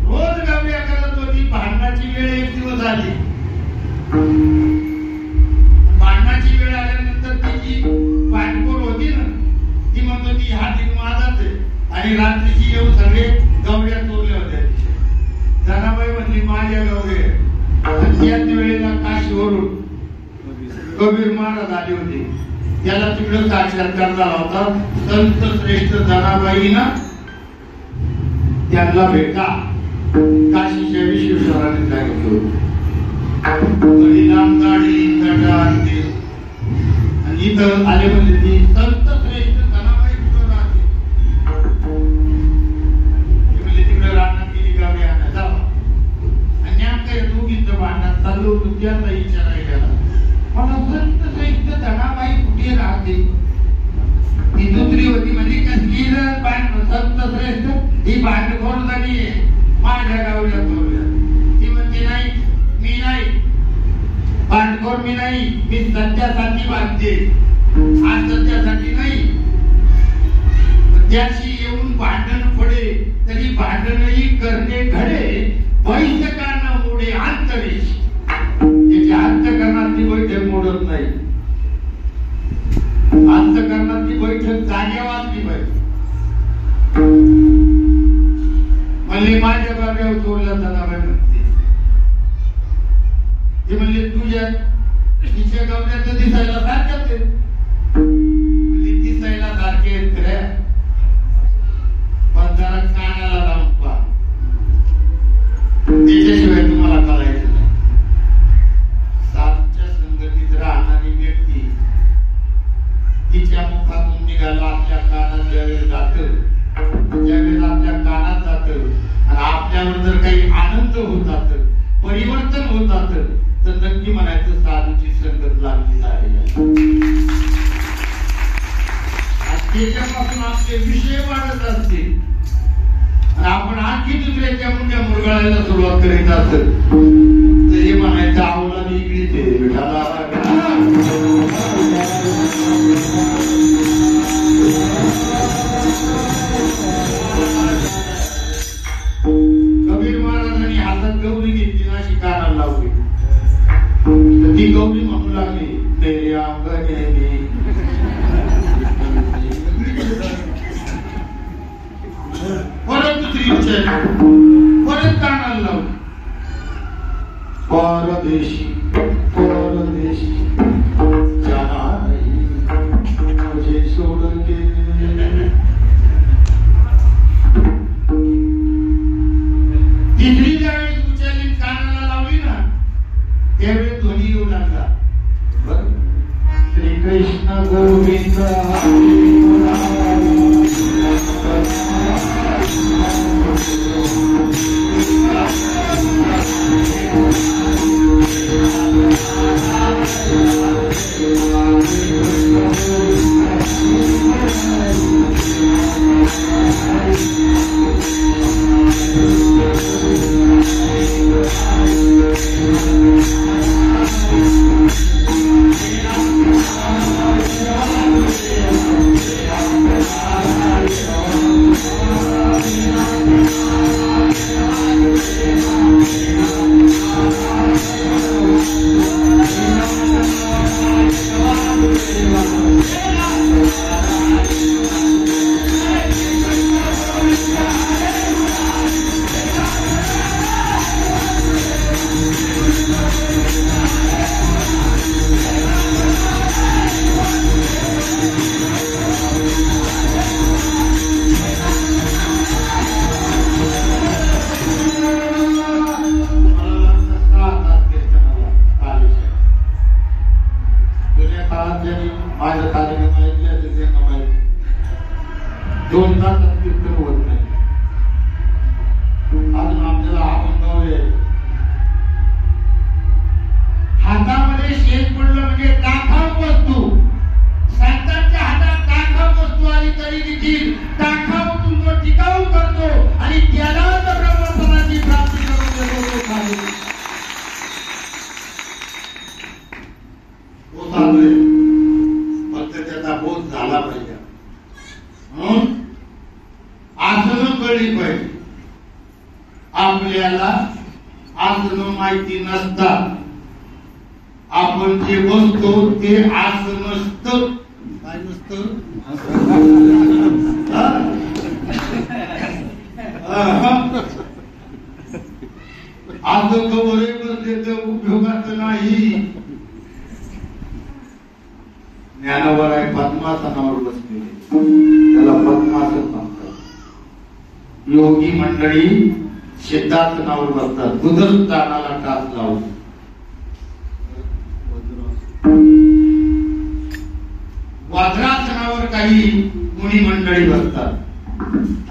रोज गवऱ्या करत होती. भांडणाची वेळ एक दिवस आली. भांडणाची वेळ आल्यानंतर तिची पाठपोर होती ना, ती म्हणत होती हा दिन माझाच आहे. आणि रात्रीची येऊन सगळे गवऱ्या चोरल्या होत्या. जनाबाई म्हणली माझ्या गवऱ्या. त्याच वेळेला काशीवरून कबीर महाराज आले होते. त्याला तिकडे साक्षात्कार झाला होता. संत श्रेष्ठ जनाबाईंना त्यांना भेटा काशीच्या विश्वेश्वराने सांगितलं. आणि इथं आले म्हणजे ती संत श्रेष्ठ जनाबाई कुठं राहते. म्हणजे तिकडे राहणार गेली गावी आणा जावा. आणि आमच्या दोघींचं भांडण चालू होतं. त्यांना विचारायला गेला मला संत श्रेष्ठ जनाबाई कुठे राहते. ती दुसरी होती म्हणजे कसली संत श्रेष्ठ ही भांडखोर झाली आहे. माझ्या गावल्या चोरल्या. ती म्हणते नाही मी नाही भांडखोर मी नाही. मी सत्यासाठी बांधते. आज सत्यासाठी नाही. त्याची येऊन भांडण पडे तरी भांडणही करणे घडे. बैठकांना मोडे अंतरेश. त्याच्या अंतकरणातली बैठक मोडत नाही. अंतकरणातली बैठक जाग्यावर असली पाहिजे. म्हणले माझ्या बाब्यावर चोरल्या जनाबाई म्हणते. ते म्हणले तुझ्या तिच्या गावल्याचं दिसायला सारख्याच आहे. म्हणजे दिसायला सारखे आहेत खऱ्या. पण जरा कानाला लावून पहा. त्याच्याशिवाय तुम्हाला कळायचं नाही. साधूच्या संगतीत राहणारी व्यक्ती तिच्या मुखातून निघाला आपल्या कानात ज्यावेळेस जात, ज्यावेळेस आपल्या कानात जात आणि आपल्यावर जर काही आनंद होत जात, परिवर्तन होत जात, तर नक्की म्हणायचं साधूची संगत लागली आहे. त्याच्यापासून आपले विषय वाढत असतील आणि आपण आणखी दुसऱ्याच्या मुंड्या मुरगाळायला सुरुवात करायचं असेल तर हे म्हणायचं आवला वेगळीच आहे. विठाला कबीर महाराजांनी हातात गौरी घेतली ना अशी कानाला लावली तर ती गौरी म्हणू लागली तेरे अंगणे परत दुसरी विचार परत कानाला लावली परदेशी परदेशी जाना नहीं मुझे छोड़ के. तिसरी ज्यावेळी उचलली कानाला लावली ना त्यावेळी ध्वनी येऊ लागला श्री कृष्ण गोविंद हातामध्ये शेत पडलं म्हणजे दाखव कळली पाहिजे. आपल्याला आसनं माहिती नसतात. आपण जे बसतो ते आसन नसतं. काय नसतं? असं खबरे बसले तर उपयोगाचं नाही. ज्ञानावर आहे पद्मासनावर बसलेले, त्याला पद्मासन म्हणतात. योगी मंडळी सिद्धासनावर बसतात, बुधस्थानाला टाच लावून. वज्रासनावर काही मुनी मंडळी बसतात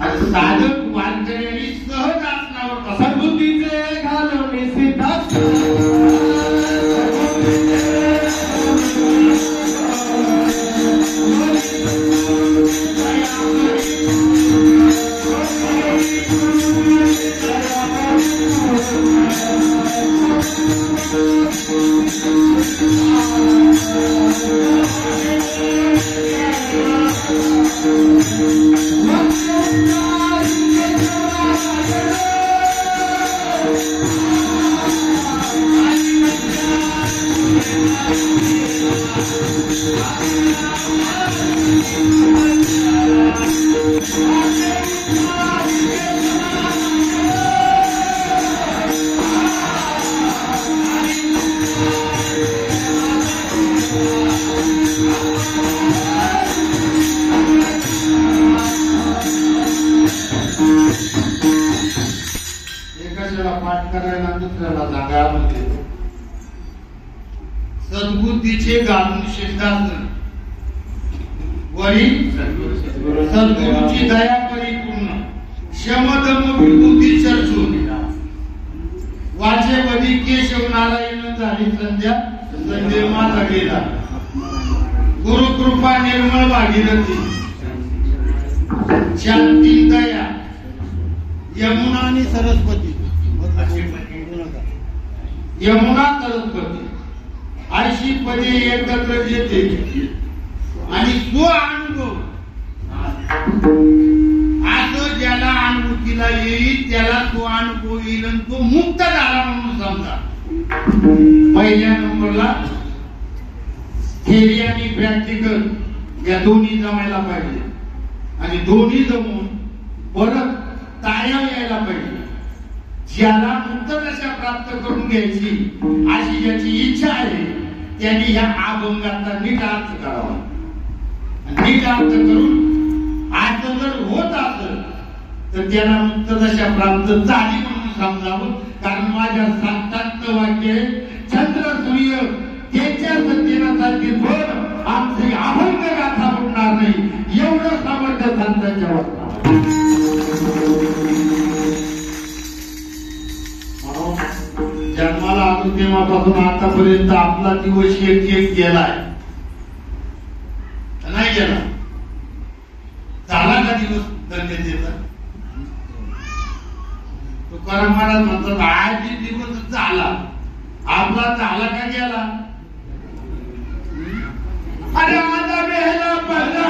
आणि साधक वारकऱ्यांनी सहज आसनावर बसतात. बुद्धीचे घालवणे सिद्धासन. सद्बुद्धीचे घालून सिद्धासन. वरील सद्गुरूची दया परिपूर्ण. शमदम विभूती चर्चून. वाचे बधी केशव नारायण झाली संध्या. संजय माझा गेला. गुरुकृपा निर्मळ भागीरथी. शांती दया. यमुना आणि सरस्वती. यमुना सरस्वती अशी पदे एकत्र येते आणि स्व अनुभव असं ज्याला अनुभूतीला येईल त्याला तो अनुभव येईल आणि तो मुक्त झाला म्हणून समजा. पहिल्या नंबरला थेरी आणि प्रॅक्टिकल या दोन्ही जमायला पाहिजे आणि दोन्ही जमून परत ताळ्या यायला पाहिजे. ज्याला मुक्तदशा प्राप्त करून घ्यायची अशी ज्याची इच्छा आहे त्यांनी ह्या अभंगाचा नीट अर्थ करावा. नीट अर्थ करून असं जर होत असेल तर त्याला मुक्तदशा प्राप्त झाली म्हणून समजावं. कारण माझ्या संतांचं वाक्य चंद्र सूर्य त्यांच्या सज्जनासारखे दोन आमचे अभंग गाथा बुडणार नाही एवढं सामर्थ्य संतांच्या वाक्यात. जन्माला आलो तेव्हापासून आतापर्यंत आपला दिवस एक गेलाय नाही गेला. झाला का दिवस धन्यतेचा? तुकाराम महाराज म्हणतात आज दिवस झाला. आपला झाला का गेला? अरे आता बेहला पडला.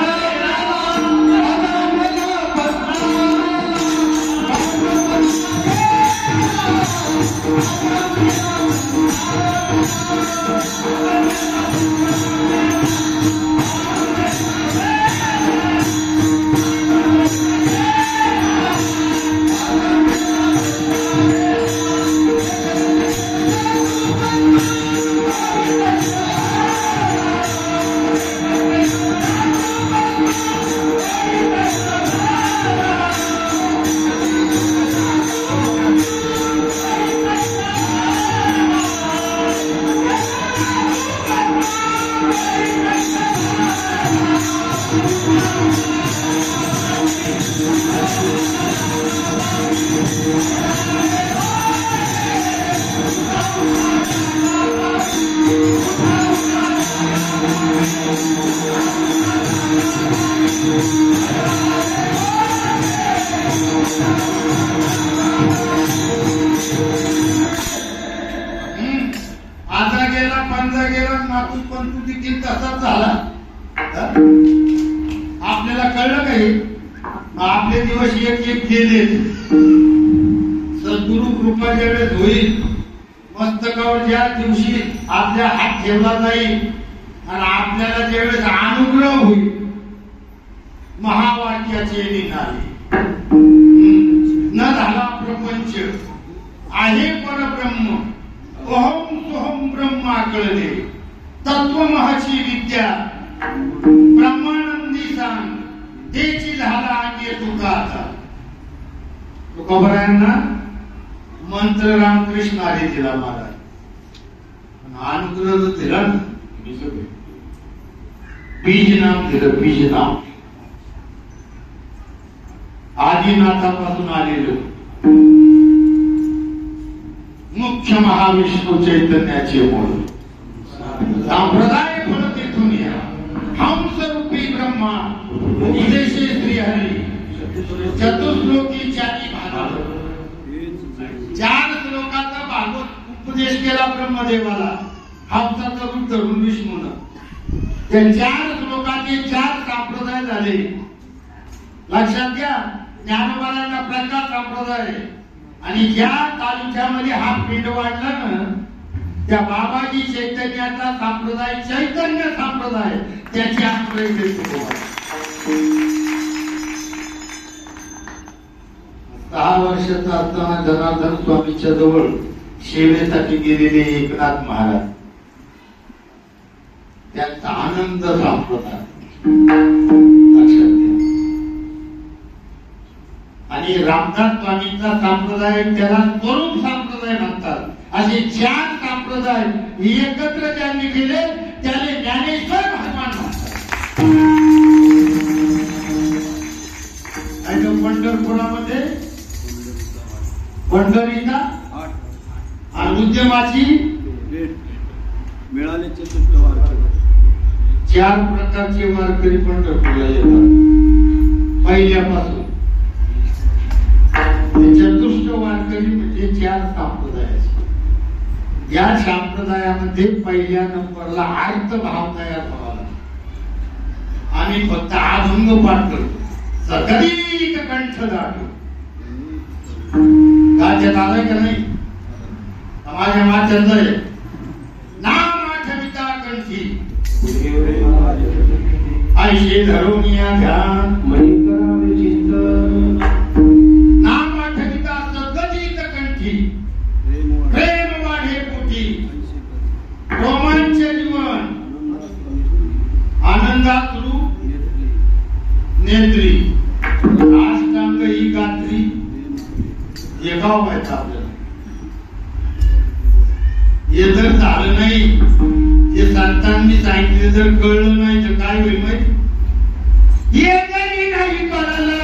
आता गेला पंजा गेला मातूस पण तू देखील तसाच झाला. आपल्याला कळलं काही आपले दिवस एक एक गेले. सद्गुरु कृपा ज्यावेळेस होईल, मस्तकावर ज्या दिवशी आपल्या हात ठेवला जाईल आणि आपल्याला ज्यावेळेस अनुग्रह होईल, महावाक्याचे निघाले न झाला प्रपंच आहे परब्रह्म, ओहम सोहम ब्रह्मा कळले तत्वमहाची विद्या ब्रह्मानंदी सांग त्याची झाला अंगे तुका. आता तुकोबरायांना मंत्र रामकृष्ण आले दिला महाराज, अनुग्रह दिला ना, बीज नाम दिलं, बीज नाम आदिनाथापासून आलेलं मुख्य महाविष्णू चैतन्याचे मूळ संप्रदाय फल तिथून या. हंसरूपी ब्रह्मा विदेशे श्रीहरी चतुश्लोकी चारी भागवत. 4 श्लोकाचा भागवत उपदेश केला ब्रह्मदेवाला हंसाचं रूप धरून विष्णूनं. त्या 4 श्लोकाचे 4 संप्रदाय झाले. लक्षात घ्या, ज्ञानोबाला प्रकाश संप्रदाय आणि ज्या तालुक्यामध्ये हा पिंड वाढला ना, त्या बाबाजी चैतन्याचा संप्रदाय चैतन्य संप्रदाय त्याची आश्रय 6 वर्षाचा असताना जनार्दन स्वामीच्या जवळ सेवेसाठी गेलेले एकनाथ महाराज, त्यांचा आनंद संप्रदाय लक्षात घ्या. आणि रामदास स्वामींचा संप्रदाय त्याला स्वरूप संप्रदाय म्हणतात. असे 4 संप्रदाय एकत्र ज्यांनी केले त्याने ज्ञानेश्वर भगवान म्हणतात. आणि पंढरपुरामध्ये पंढरीचा आणि उद्यमाची मिळाले चतुष्ट वारकरी. 4 प्रकारचे वारकरी पंढरपूरला येतात पहिल्यापासून. चतुष्ट वारकरी म्हणजे 4 संप्रदायाचे. या संप्रदायामध्ये पहिल्या नंबरला अर्थभाव तयार व्हावा. आम्ही फक्त अभंग पाठ करतो, सकलित कंठ दाटो. गाच्यात आलाय का नाही? माझ्या माथ्यात आहे नाम आठविता कंठी ऐशे धरोनिया ध्यान मनी करावे चिंतन. नाम आठविता सद्गतीत कंठी प्रेम वाढे पोटी रोमांच जीवन आनंदाश्रू नेत्री अष्टांग ही गात्री. हे गाव व्हायचं आपल्याला. हे जर झालं नाही, हे संतांनी सांगितलं जर कळलं नाही तर काय होईल माहिती? हे जरी नाही कळलं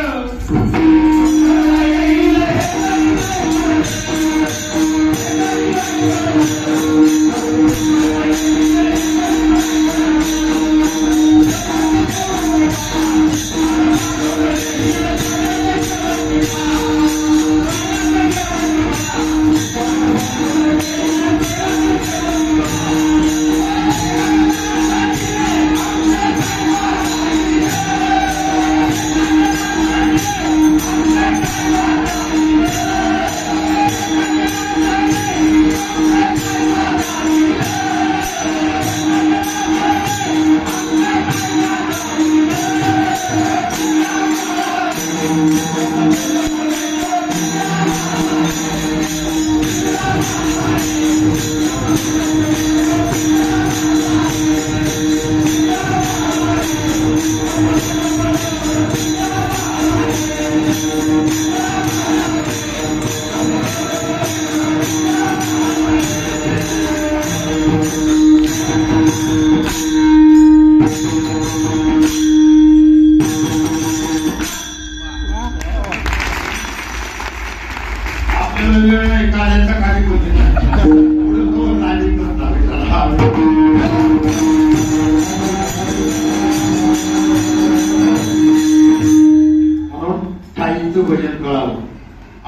भजन कळावं.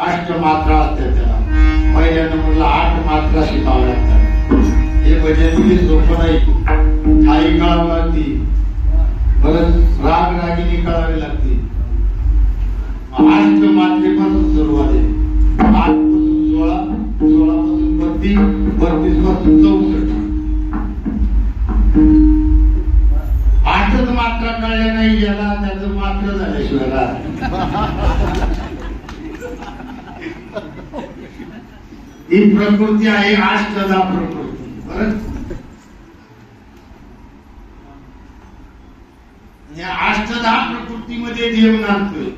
अष्टमात्रा असते त्याला. पहिल्या नंबरला 8 मात्रा शिकावं लागतात. हे भजन किती सोपं नाही. ठाई कळावं लागते, परत राग रागिनी कळावी लागते. मात्रेपासून सुरुवात आहे. 8 पासून 16, 16 पासून 32, 32 पासून 64. 8च मात्रा कळल्या नाही गेला त्याचं मात्र झाल्याशिवाय ही प्रकृती आहे अष्टधा प्रकृती. बरं, या अष्टधा प्रकृतीमध्ये देव नांदतोय.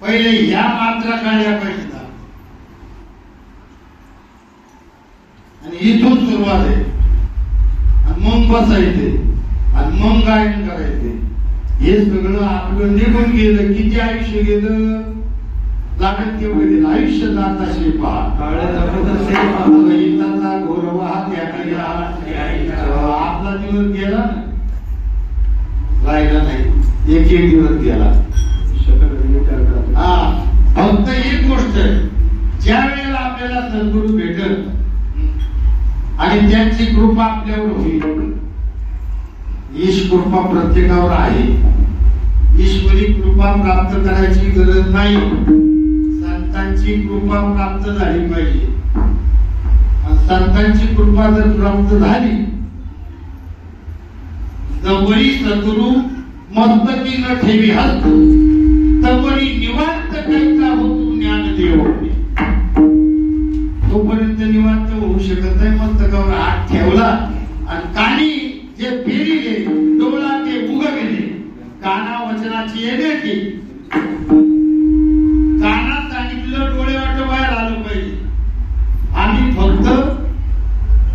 पहिले ह्या मात्रा कळल्या पाहिजेत आणि इथून सुरुवात आहे आणि मग बसायचे आणि मग गायन करायचे. हे सगळं आपलं निघून गेलं. किती आयुष्य गेलं? लागत तेवढं गेलं. आयुष्य जाताशी पहा गीताचा गौरव हा त्या आपला दिवस गेला ना, राहिला नाही. एक दिवस गेला. फक्त एक गोष्ट, ज्या वेळेला आपल्याला सद्गुरू भेटत आणि त्यांची कृपा आपल्यावर होईल. ईश कृपा प्रत्येकावर आहे. ईश्वरी कृपा प्राप्त करायची गरज नाही. संतांची कृपा प्राप्त झाली पाहिजे. संतांची कृपा जर प्राप्त झाली, जवळी सद्गुरू मस्तकी न ठेवी हस्त, तवरी निवांत कायचा होतो ज्ञानदेव. तोपर्यंत निवांत होऊ शकत नाही. मस्तकावर हात ठेवला आणि कानी जे फेरिले, डोळा ते उगविले. काना वचनाची येण्याची, कानात सांगितलं, डोळे वाट बाहेर आलं पाहिजे. आम्ही फक्त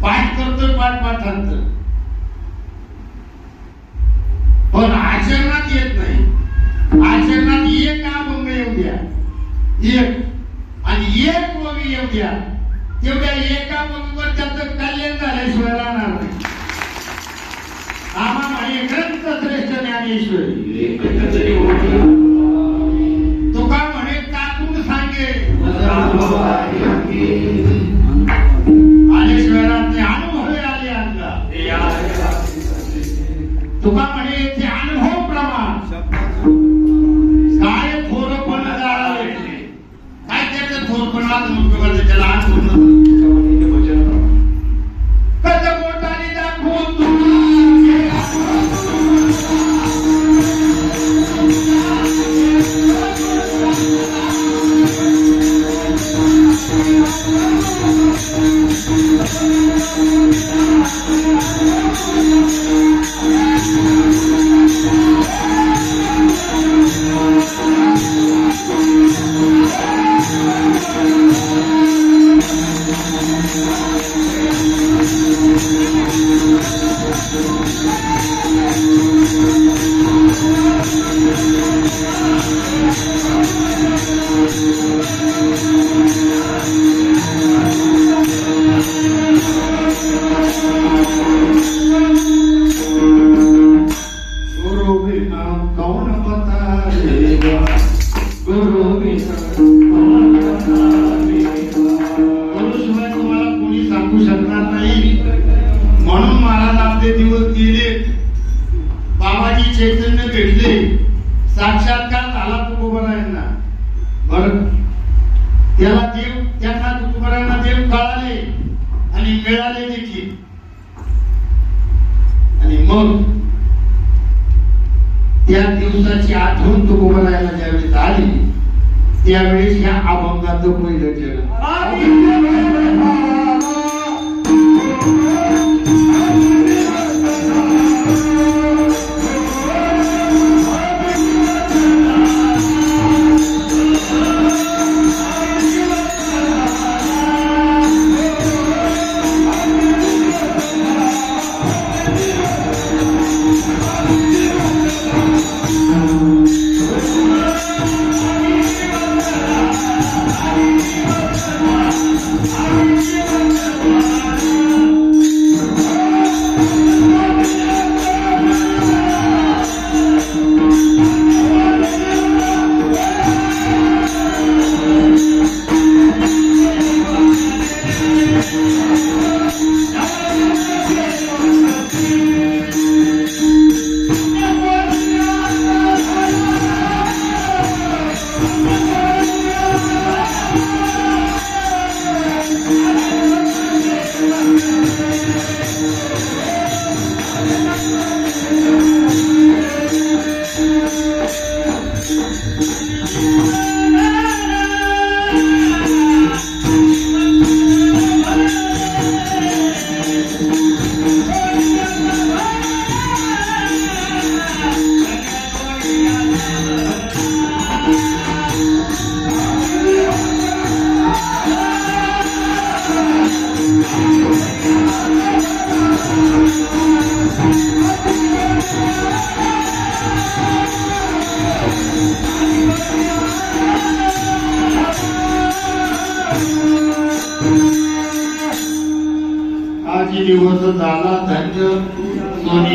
पाठ करतोय, पाठांतर, पण आचरणात येत नाही. आचरणात एक अभंग येऊ द्या, एक आणि एक ओवी येऊ द्या. तेवढ्या एका ओवीवर त्याचं कल्याण झाल्याशिवाय राहणार नाही. आम्हा म्हणे ग्रंथ श्रेष्ठ ज्ञानेश्वरी, तुका म्हणे काकून सांगे आल्याशिवाय राहत नाही. अनुभव आले आणला. तुका म्हणे येथे अनुभव प्रमाण काय थोरपण जाळावे. काय त्याचं थोरपणात उपयोगाचं त्याला अनुभव कद बोटाने दाखवून चैतन्य भेटले. साक्षात्कार झाला तुकोबारायांना. बरं, त्याला देव, त्यांना तुकोबारायांना देव कळाले आणि मिळाले देखील. आणि मग त्या दिवसाची आठवण तुकोबारायांना ज्यावेळेस आली, त्यावेळेस ह्या अभंगाचं पहिलं जन्म.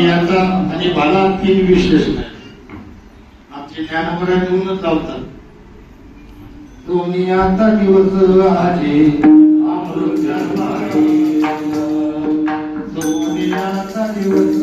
याचा आणि बाला 3 विशेष नाही. आमचे ज्ञानोबा देऊनच लावतात. सोनियाचा दिवस आहे सोनियाचा दिवस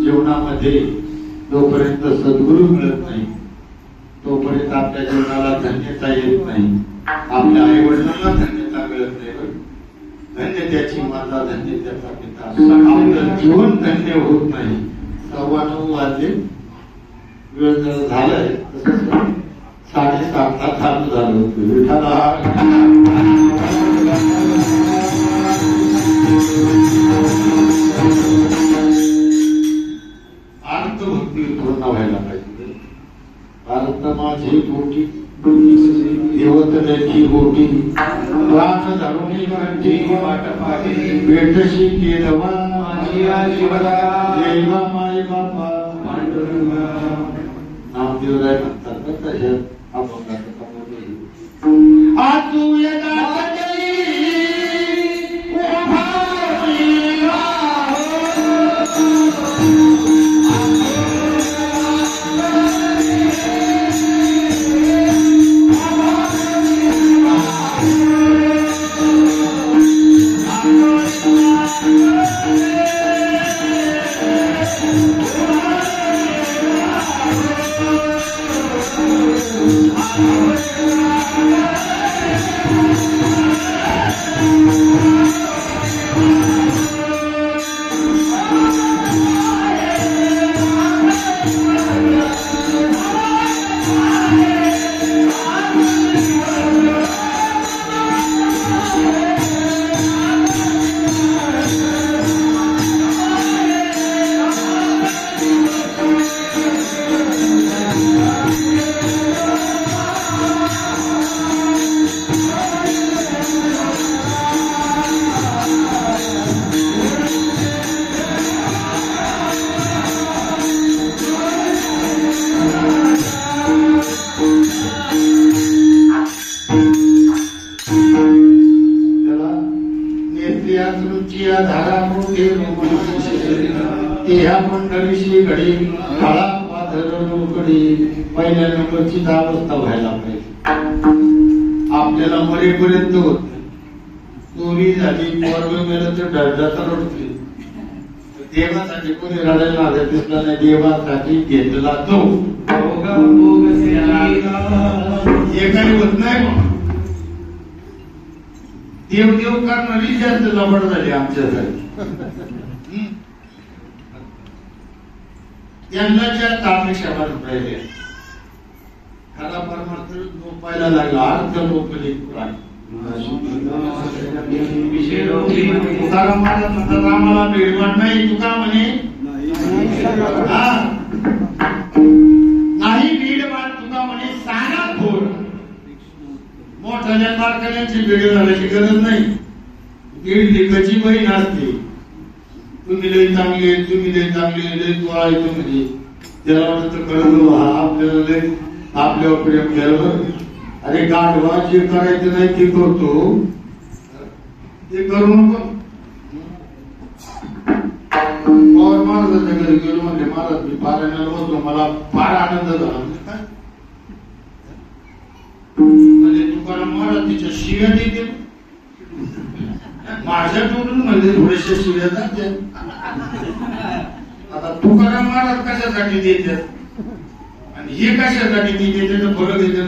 जीवनामध्ये जोपर्यंत सद्गुरू मिळत नाही तोपर्यंत आपल्या जीवनाला धन्यता येत नाही. आपल्या आई वडिलांना धन्यता मिळत नाही. धन्य त्याची माता, धन्य त्याचा पिता. आपलं जीवन धन्य होत नाही. 9:15 वाजले. वेळ जर झालाय 7:30 चालू झालं होतं. विठाला भक्ती पूर्ण व्हायला पाहिजे. भारत माझी पोटी देवतल्याची बोटी प्राण धरुणी घंटी भेटशी केलवा देवा माय बापा नामदेवराय म्हणतात ना तशात ह्या मंडळीशी घडी काळा पाथर लोकडी पहिल्या नंबरची अवस्था व्हायला पाहिजे. आपल्याला मरेपर्यंत होत नाही. चोरी झाली पोरग मेलं तर डरडाचा रडतोय. देवासाठी कोणी रडायला लागत दिसला नाही. देवासाठी घेतला तो हे काही होत नाही. देव देव करणारी जास्त लबड झाली आमच्यासाठी. त्यांना ज्या अपेक्षा राहिल्या खरा परमार्थ लोपायला लागला. अर्थ लोकली पुराण तुकाराम महाराज म्हणतात आम्हाला भेटवाट नाही. तुका म्हणे नाही भेटवाट तुका म्हणे सांगा थोड. मोठ्या कारखान्यांची भेट झाल्याची गरज नाही. बीड दिग्गजी बहीण असते. तुम्ही लय चांगले तुम्ही लय चांगले लय तोळा येतो म्हणजे त्याला वाटत कळलं हा आपल्याला लय आपल्यावर प्रेम केलं. अरे गाढवा जे करायचं नाही ते करतो ते करू नको. पवार महाराजांच्या घरी गेलो म्हणजे महाराज मी पारायणाला बसलो मला फार आनंद झाला. म्हणजे तुकाराम महाराज तिच्या शिव्या देते माझ्या तोडून म्हणजे थोड्याशा शिव्या जात्या. आता तुकाराम महाराज कशासाठी देतात आणि हे कशासाठी देते फरक येते.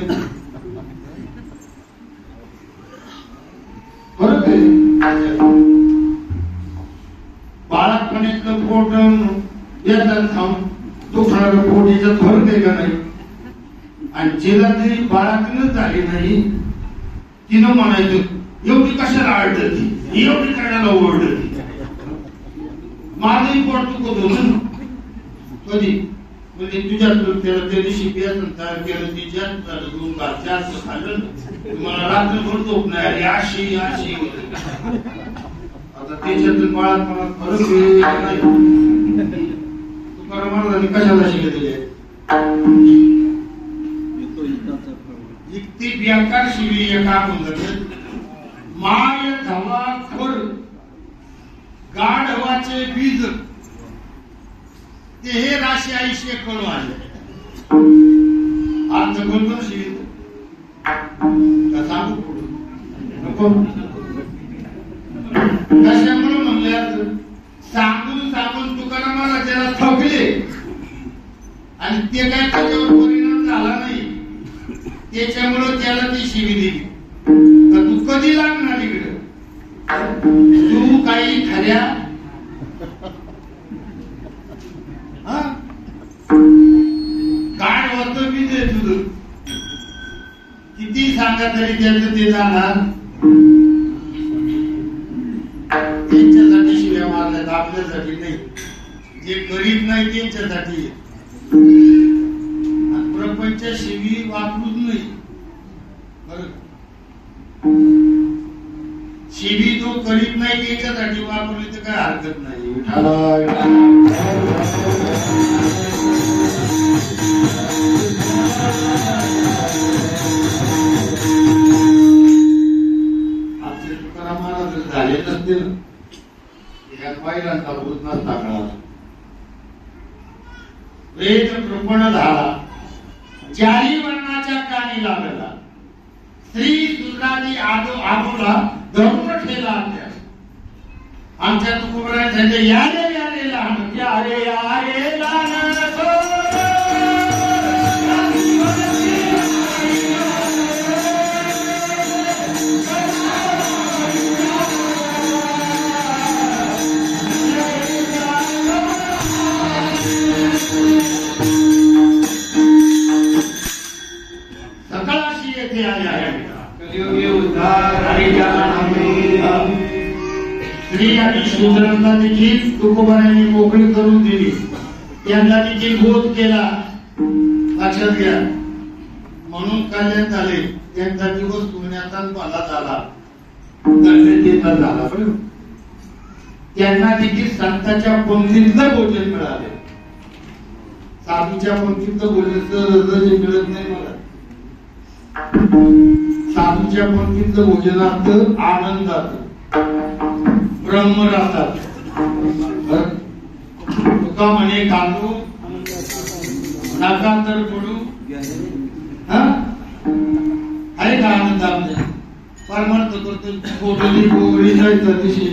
फरक आहे. बाळापणीतलं पोट याच्यात खाऊन दुखणारं पोट याच्यात फरक आहे का नाही. आणि जिला तरी बाळातीनच झाली नाही तिनं म्हणायचं एवढी कशाला आळत ती एवढी कशाला ओरडत. माझंही पोट चुकत होत कधी म्हणजे तुझ्या त्याला त्या दिवशी तयार केलं ती जास्त झालं 2 तास जास्त खाल्लं मला रात्रभर झोप नाही आली अशी अशी. आता त्याच्यातून बाळात मला फरक नाही. तुकाराम महाराजांनी कशाला शिकलेले इतकी बेकार शिवी एका म्हणतात माय धवा खोर गाढवाचे बीज ते हे राशी आयुष्य कळू आले. अर्थ बोलतो शिवी सांगू नको कशामुळे म्हणले सांगून सांगून तुकाराम महाराजाला थकले आणि ते काय त्याच्यावर परिणाम झाला नाही. त्याच्यामुळे त्याला ती शिवी दिली. तर तू कधी लागणार इकडे तू काही खऱ्या काय होतं मी ते तुझं किती सांगा तरी त्याचं ते जाणार. त्यांच्यासाठी शिव्या मारल्यात आपल्यासाठी नाही. जे करीत नाही त्यांच्यासाठी प्रपंच शिवी वापरूच नाही. बरं शिवी जो करीत नाही त्याच्यासाठी वापरली तर काय हरकत नाही. आमचे तुकाराम महाराज झाले नसते ना या पहिल्यांदा भूत नसता कळा. वेद कृपण झाला जारी वर्णाच्या कानी लागला श्री सुरादी आबोला धरून ठेला. आमच्या तुकोबराय झाले यारे यारे लहान यारे यारे लहान सकाळशी येथे आले आहे. स्त्री आणि शूद्रांना देखील तुकोबारांनी मोकळी करून दिली. त्यांना देखील बोध केला. लक्षात घ्या म्हणून कल्याण झाले. त्यांचा दिवस पुण्याचा मला झाला झाला. बरोबर त्यांना देखील संतांच्या पंक्तीतलं भोजन मिळाले. साधूच्या पंक्तीतलं भोजन मिळत नाही मला. साधूच्या पंक्तीतलं भोजनात आनंदात ब्रह्मरसात तुका म्हणे कांदू नका तर पडू आहे का आनंद आपल्या परमार्थ करतो. पोटली पोगळी जायचं दिशी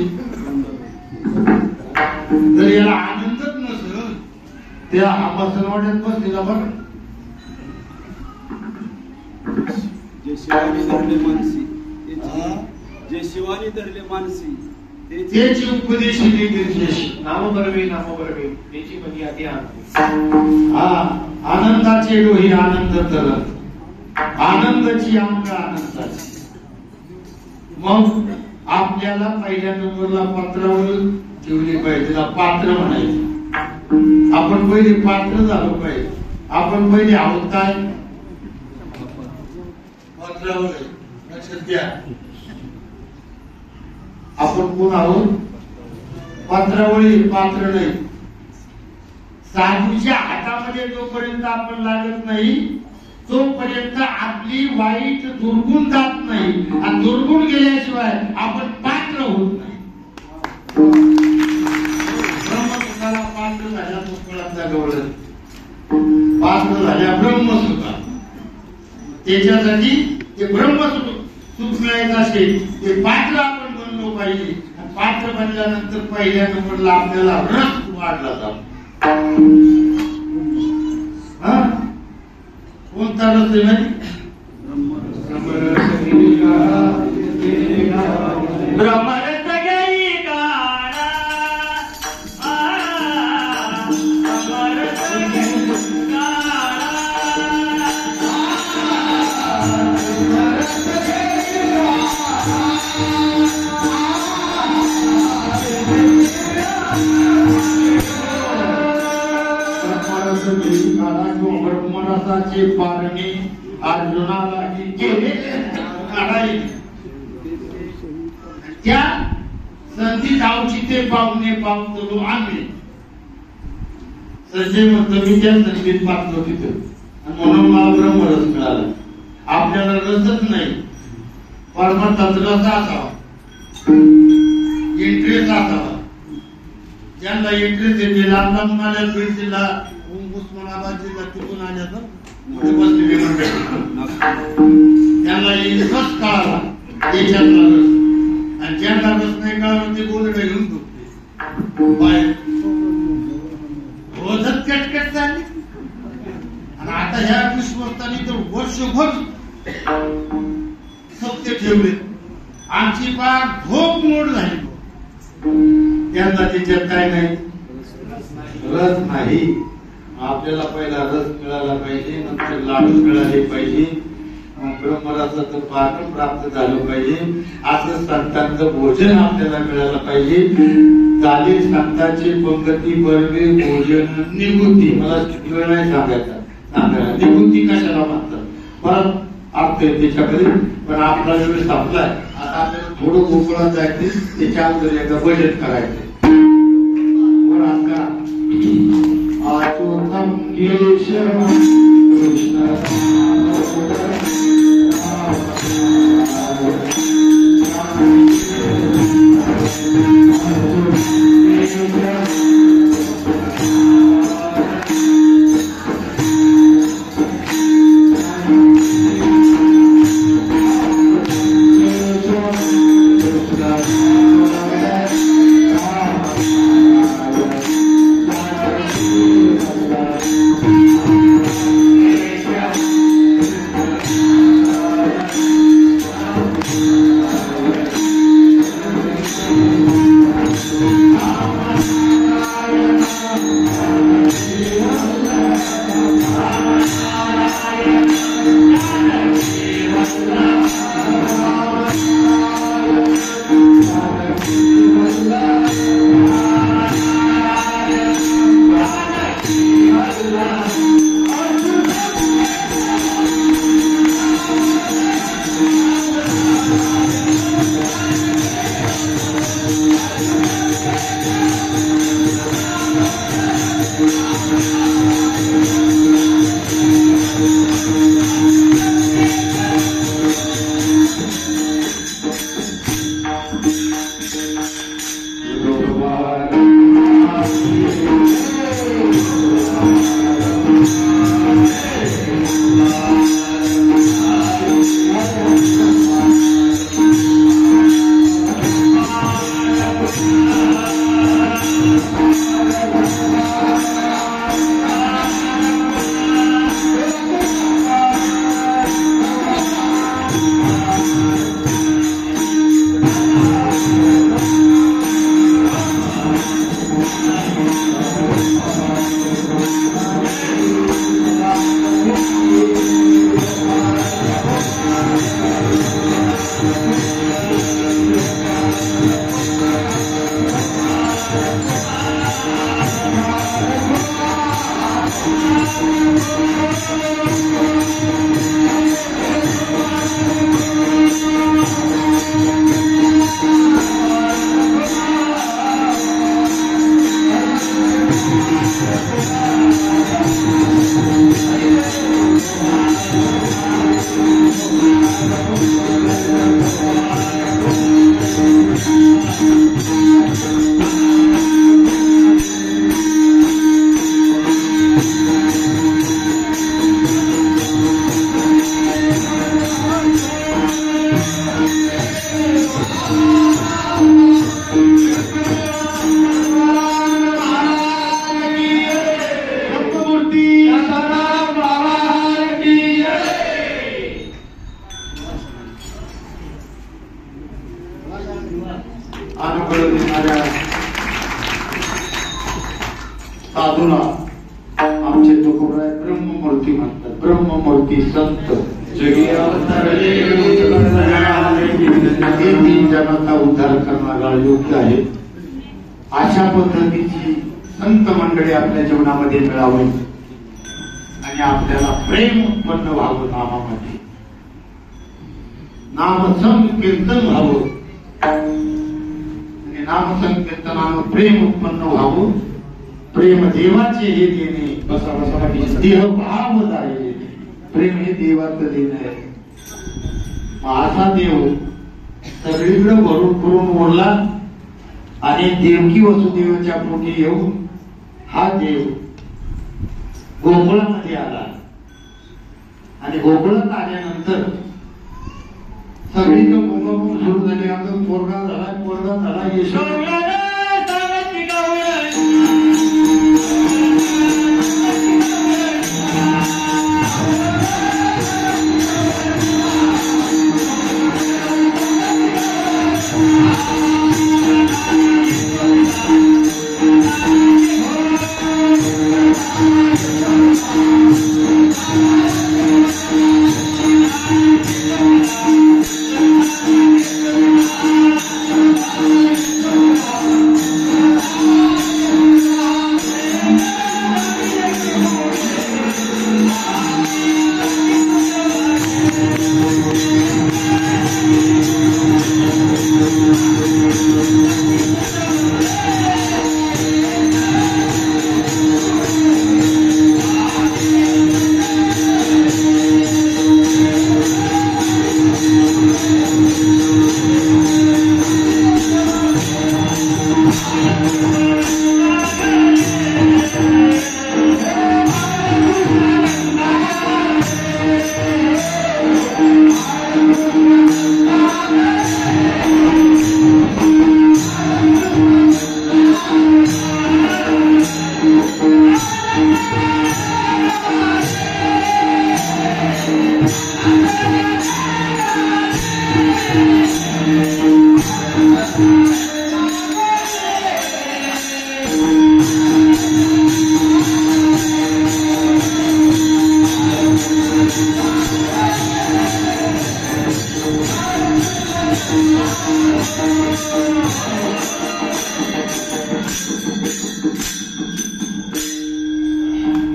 जर याला आनंदच नसेल त्या आंबासन वाट्यात बसलेला बरं. जे शिवानी धरले मानसी जे शिवानी धरले मानसी त्याची उपदेश नामबरवे त्याची म्हणजे आधी आनंदाचे डोही आनंद तर आनंदाची अंग आनंदाची. मग आपल्याला पहिल्या नंबरला पात्रावर ठेवली पाहिजे. पात्र म्हणायचे. आपण पहिले पात्र झालो पाहिजे. आपण पहिले आहोत काय पात्रावर. लक्षात घ्या आपण कोण आहोत पात्रावळी पात्र नाही. साधूच्या हातामध्ये जोपर्यंत आपण लागत नाही तोपर्यंत आपली वाईट दुर्गुण जात नाही. आणि दुर्गुण गेल्याशिवाय आपण पात्र होत नाही. ब्रह्मसुखाला पात्र झाल्या पुष्कळातल्या गवळण पात्र झाल्या ब्रह्मसुखा. त्याच्यासाठी ते ब्रह्मसुख सुख मिळायचं असेल ते पात्र आपण बनलो पाहिजे. पात्र बनल्यानंतर पहिल्या नंबरला आपल्याला रस वाढला जातो. कोणता रस आहे माहिती? ब्रह्मरस गई गाणा ब्रह्मरस गई गाणा ब्रह्मरसाचे पारणे अर्जुनाला केले काढाई. त्या संधी जाऊची ते पाहुणे पावतलो आम्ही. संजय म्हणतो मी त्या संधीत पाहतो तिथं आणि म्हणून मला ब्रह्मरस मिळाला. आपल्याला रसच नाही, परमार्थाचा रस असावा, इंटरेस्ट असावा. ज्यांना इंटरेस्ट आहे ते लांब लांब आल्या, बीड जिल्हा, उस्मानाबाद जिल्हा तिथून आल्या तर बसलेले म्हणतात त्यांना रस कळाला त्याच्यातला रस. आणि ज्यांना रस नाही कळाला ते गोलडे घेऊन रोजच कटकट चालली. आणि आता ह्या विश्वस्तांनी तर वर्षभर सत्य ठेवले. आमची पार झोप मोड झाली. त्यांना त्याच्यात काय नाही, रस नाही. आपल्याला पहिला रस मिळाला पाहिजे, नंतर लाडू मिळाले पाहिजे, ब्रह्मरसाचं पारण प्राप्त झालं पाहिजे. असं संतांचं भोजन आपल्याला मिळालं पाहिजे. झाले संतांची पंगती बर्वे भोजन निवृत्ती. मला किती वेळ नाही सांगायचा, निवृत्ती कशाला म्हणतात परत अर्थ आहे त्याच्याकडे. पण आपला वेळ संपलाय. आता आपल्याला थोडं गोकुळात जायचे, त्याच्या अगोदर एकदा बजेट करायचं. अच्युतम केशवम कृष्ण साधूला आमचे तुकोबराय ब्रह्ममूर्ती म्हणतात. ब्रह्ममूर्ती संत जगी अवतरले हे तीन जगाचा उद्धार करणारा योग्य आहे. अशा पद्धतीची संत मंडळी आपल्या जीवनामध्ये मिळावी आणि आपल्याला प्रेम उत्पन्न व्हावं. नामामध्ये नामसंकीर्तन व्हावं आणि नामसंकीर्तनानं प्रेम उत्पन्न व्हावं. प्रेम देवाचे हे देणे, देह भावदायी. प्रेम हे देवाचं देणं आहे. असा देव सगळीकडे भरून करून ओढला आणि देवकी वसुदेवाच्या पोटी येऊन हा देव गोकुळामध्ये आला आणि गोकुळात आल्यानंतर सगळीकडे बोंबाबोंब सुरू झाली. आता पोरगा झाला येशू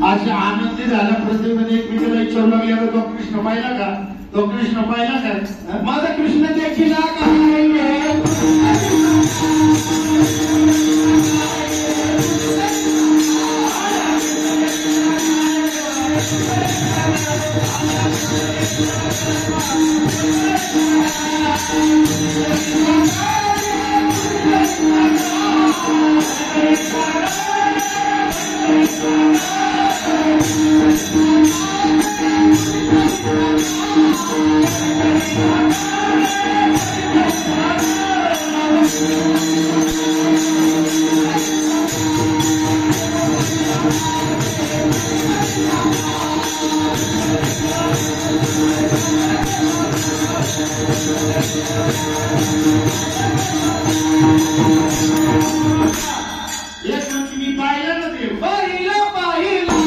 अशा आनंदी झाला. प्रतिमध्ये एकमेकाला विचारू लागले, तो कृष्ण पाहिला का, तो कृष्ण पाहिला का, माझा कृष्ण देखील एक म्हणजे मी पाहिलं ना देव, पाहिलं पाहिलं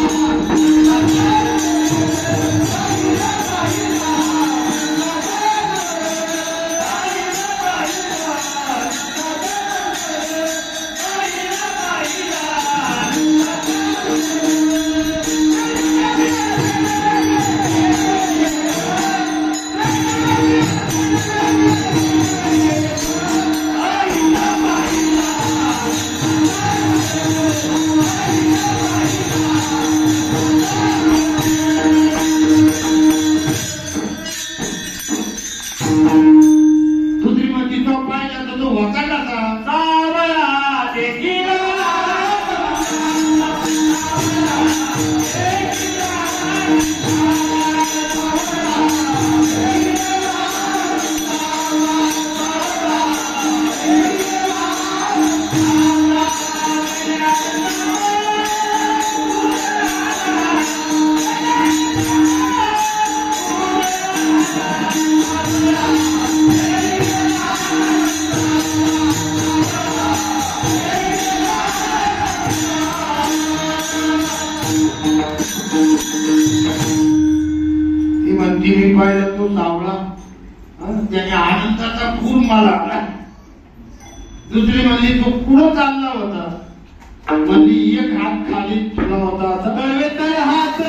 शेवटी मी पाहिला तो सावळा, त्याने आनंदाचा पूर मला आला. दुसरी म्हणली तो पुढं चालला होता, म्हणली एक हात खाली ठेवला होता असा दळवेचा हात.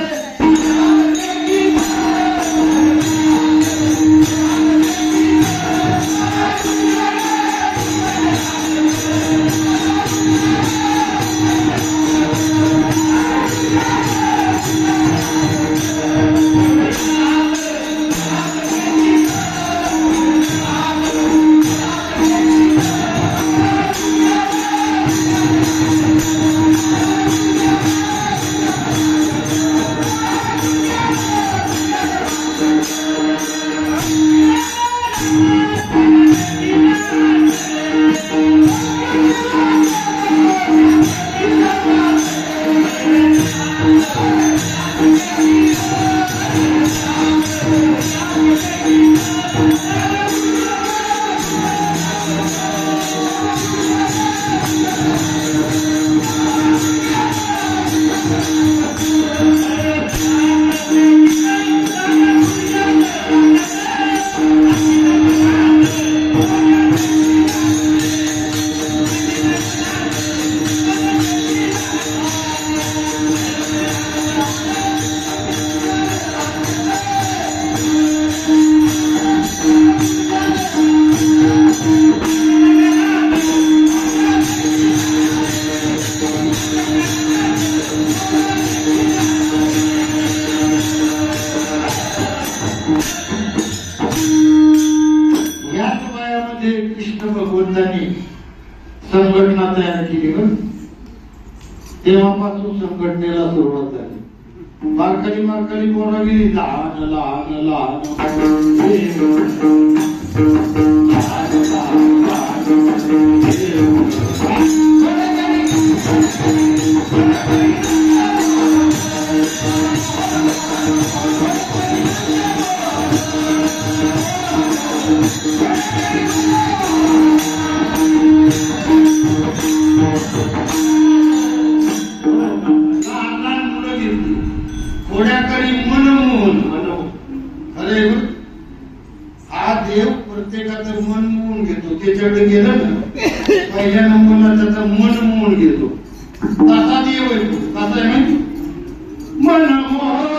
संघटना तयार केली. तेव्हापासून संघटनेला सुरुवात झाली. मारकली मारकली पोरं गेली, लहान लहान लहान कोण्याकडे मनमोहन. अरे हा देव प्रत्येकाचं मन मोहून घेतो. त्याच्याकडे गेलं ना, पहिल्या नंबरला त्याचं मन मोहून घेतो. तसा देव आहे तो. कसा आहे माहिती? मनमोहन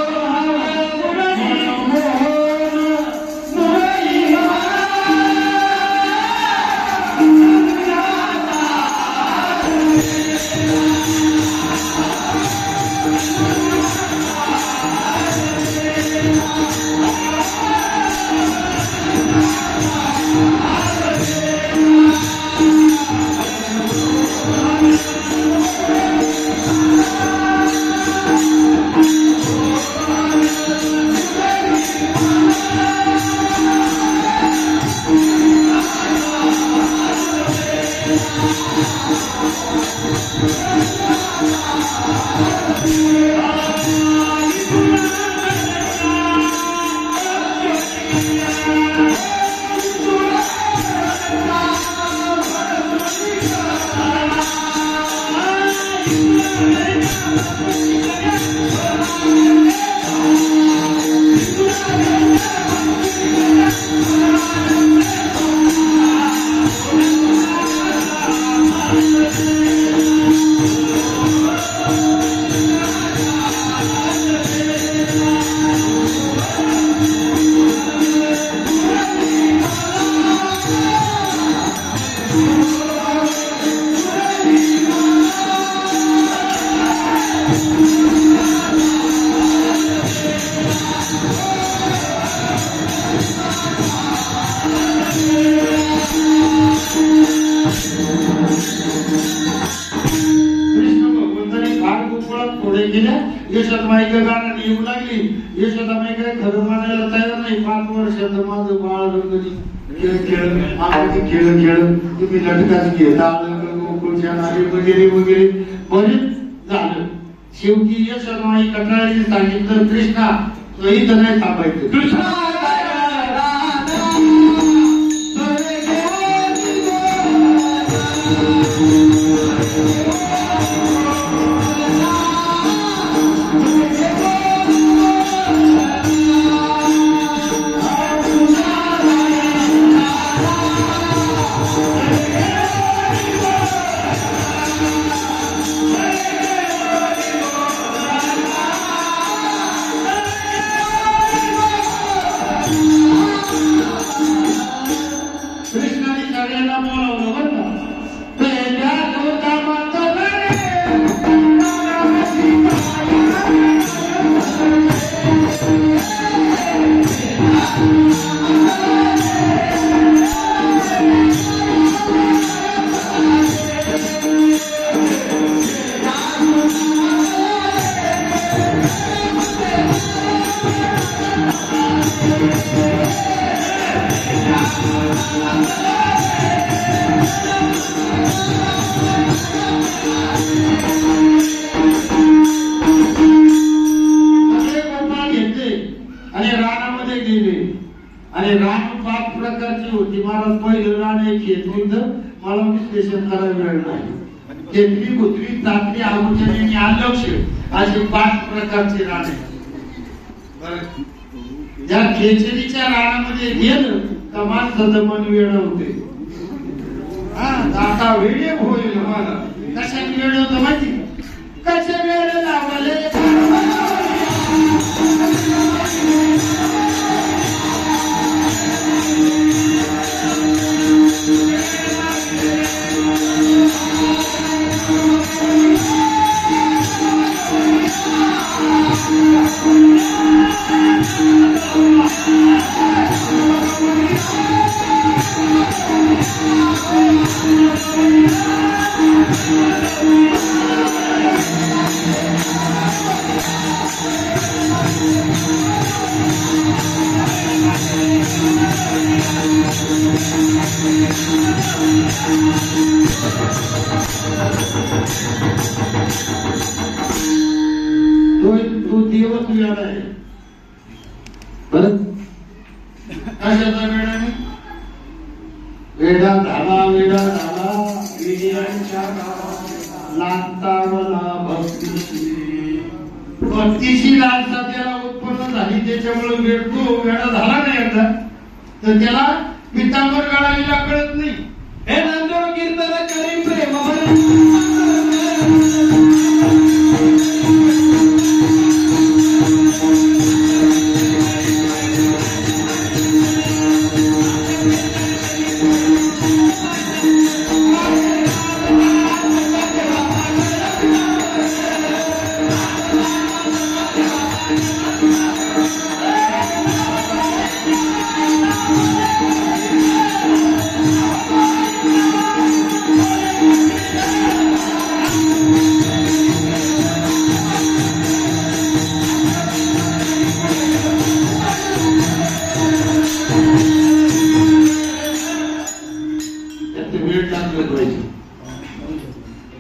यशोदामाईच्या गाण्याने येऊ लागली. यशोदामाई काय खरं म्हणायला तयार नाही. 5 वर्षाचं माझं बाळ रंगली खेळ खेळ आम्ही खेळ खेळ तुम्ही लटकाच घेता गोकुळच्या नारी वगैरे वगैरे बरेच झालं. शेवटी यशोदामाई कंटाळली. सांगितलं कृष्णा तो इथं नाही थांबायचं. कृष्णा महाराज पहिलं राणे खेचून तर मला विश्लेषण करायला वेळ नाही. खेचली गुतली तातली आमुचनी आलक्ष असे 5 प्रकारचे राणे. या खेचरीच्या रानामध्ये गेलं तर माणसाचं मन वेळ होते. आता वेळे होईल मला कशा वेळ होतं माहिती कशा वेळ लावले तो देवच वेळ आहे. बरं कशाचा वेळ आहे वेडा झाला वेड्यांच्या लागतावला भक्तीची लालसा त्याला उत्पन्न झाली त्याच्यामुळे वेळ तो वेडा झाला नाही आता तर त्याला पितांबर गाळायला कळत नाही. हे नांदोड कीर्तन करी प्रेम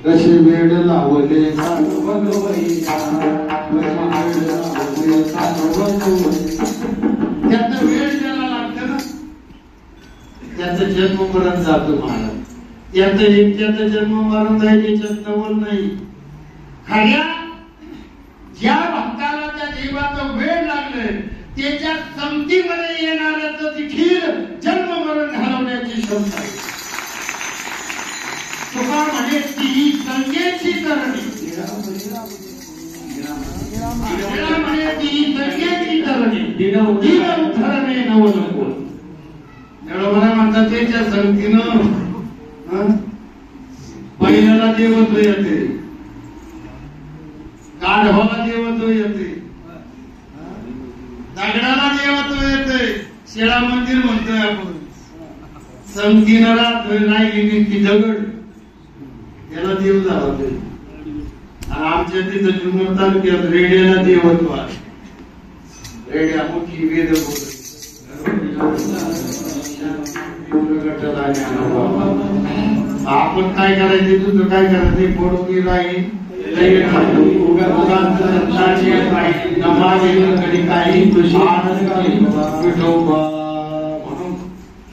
कसे वेळ लावले त्याचा वेळ ज्याला लागतं ना त्याचा जन्म मरण जातो महाराज. त्याचा जन्म मरण जाईल याच्यात नवल नाही. खऱ्या ज्या भक्ताला त्या देवाचा वेळ लागले त्याच्या संगतीमध्ये येणाऱ्याचं देखील जन्म मरण घालवण्याची क्षमता आहे. तुका म्हणे ती संगेची करणी म्हणे ती संगेची करणी दिन उद्धरणे नवलकोल. मला म्हणतात त्याच्या संगतीनं पहिल्याला देवत्व येते गाढवाला देवत्व येते दगडाला देवत्व येते. शेळा मंदिर म्हणतोय आपण संगतीनं राहतोय की दगड त्याला देव झाला ते. आणि आमच्या तिथं जुन्नर तालुक्यात रेड्याला देवत्व आहे. रेड्या मोठी वेद आपण काय करायचं तुझं काय करायचं पडून राहील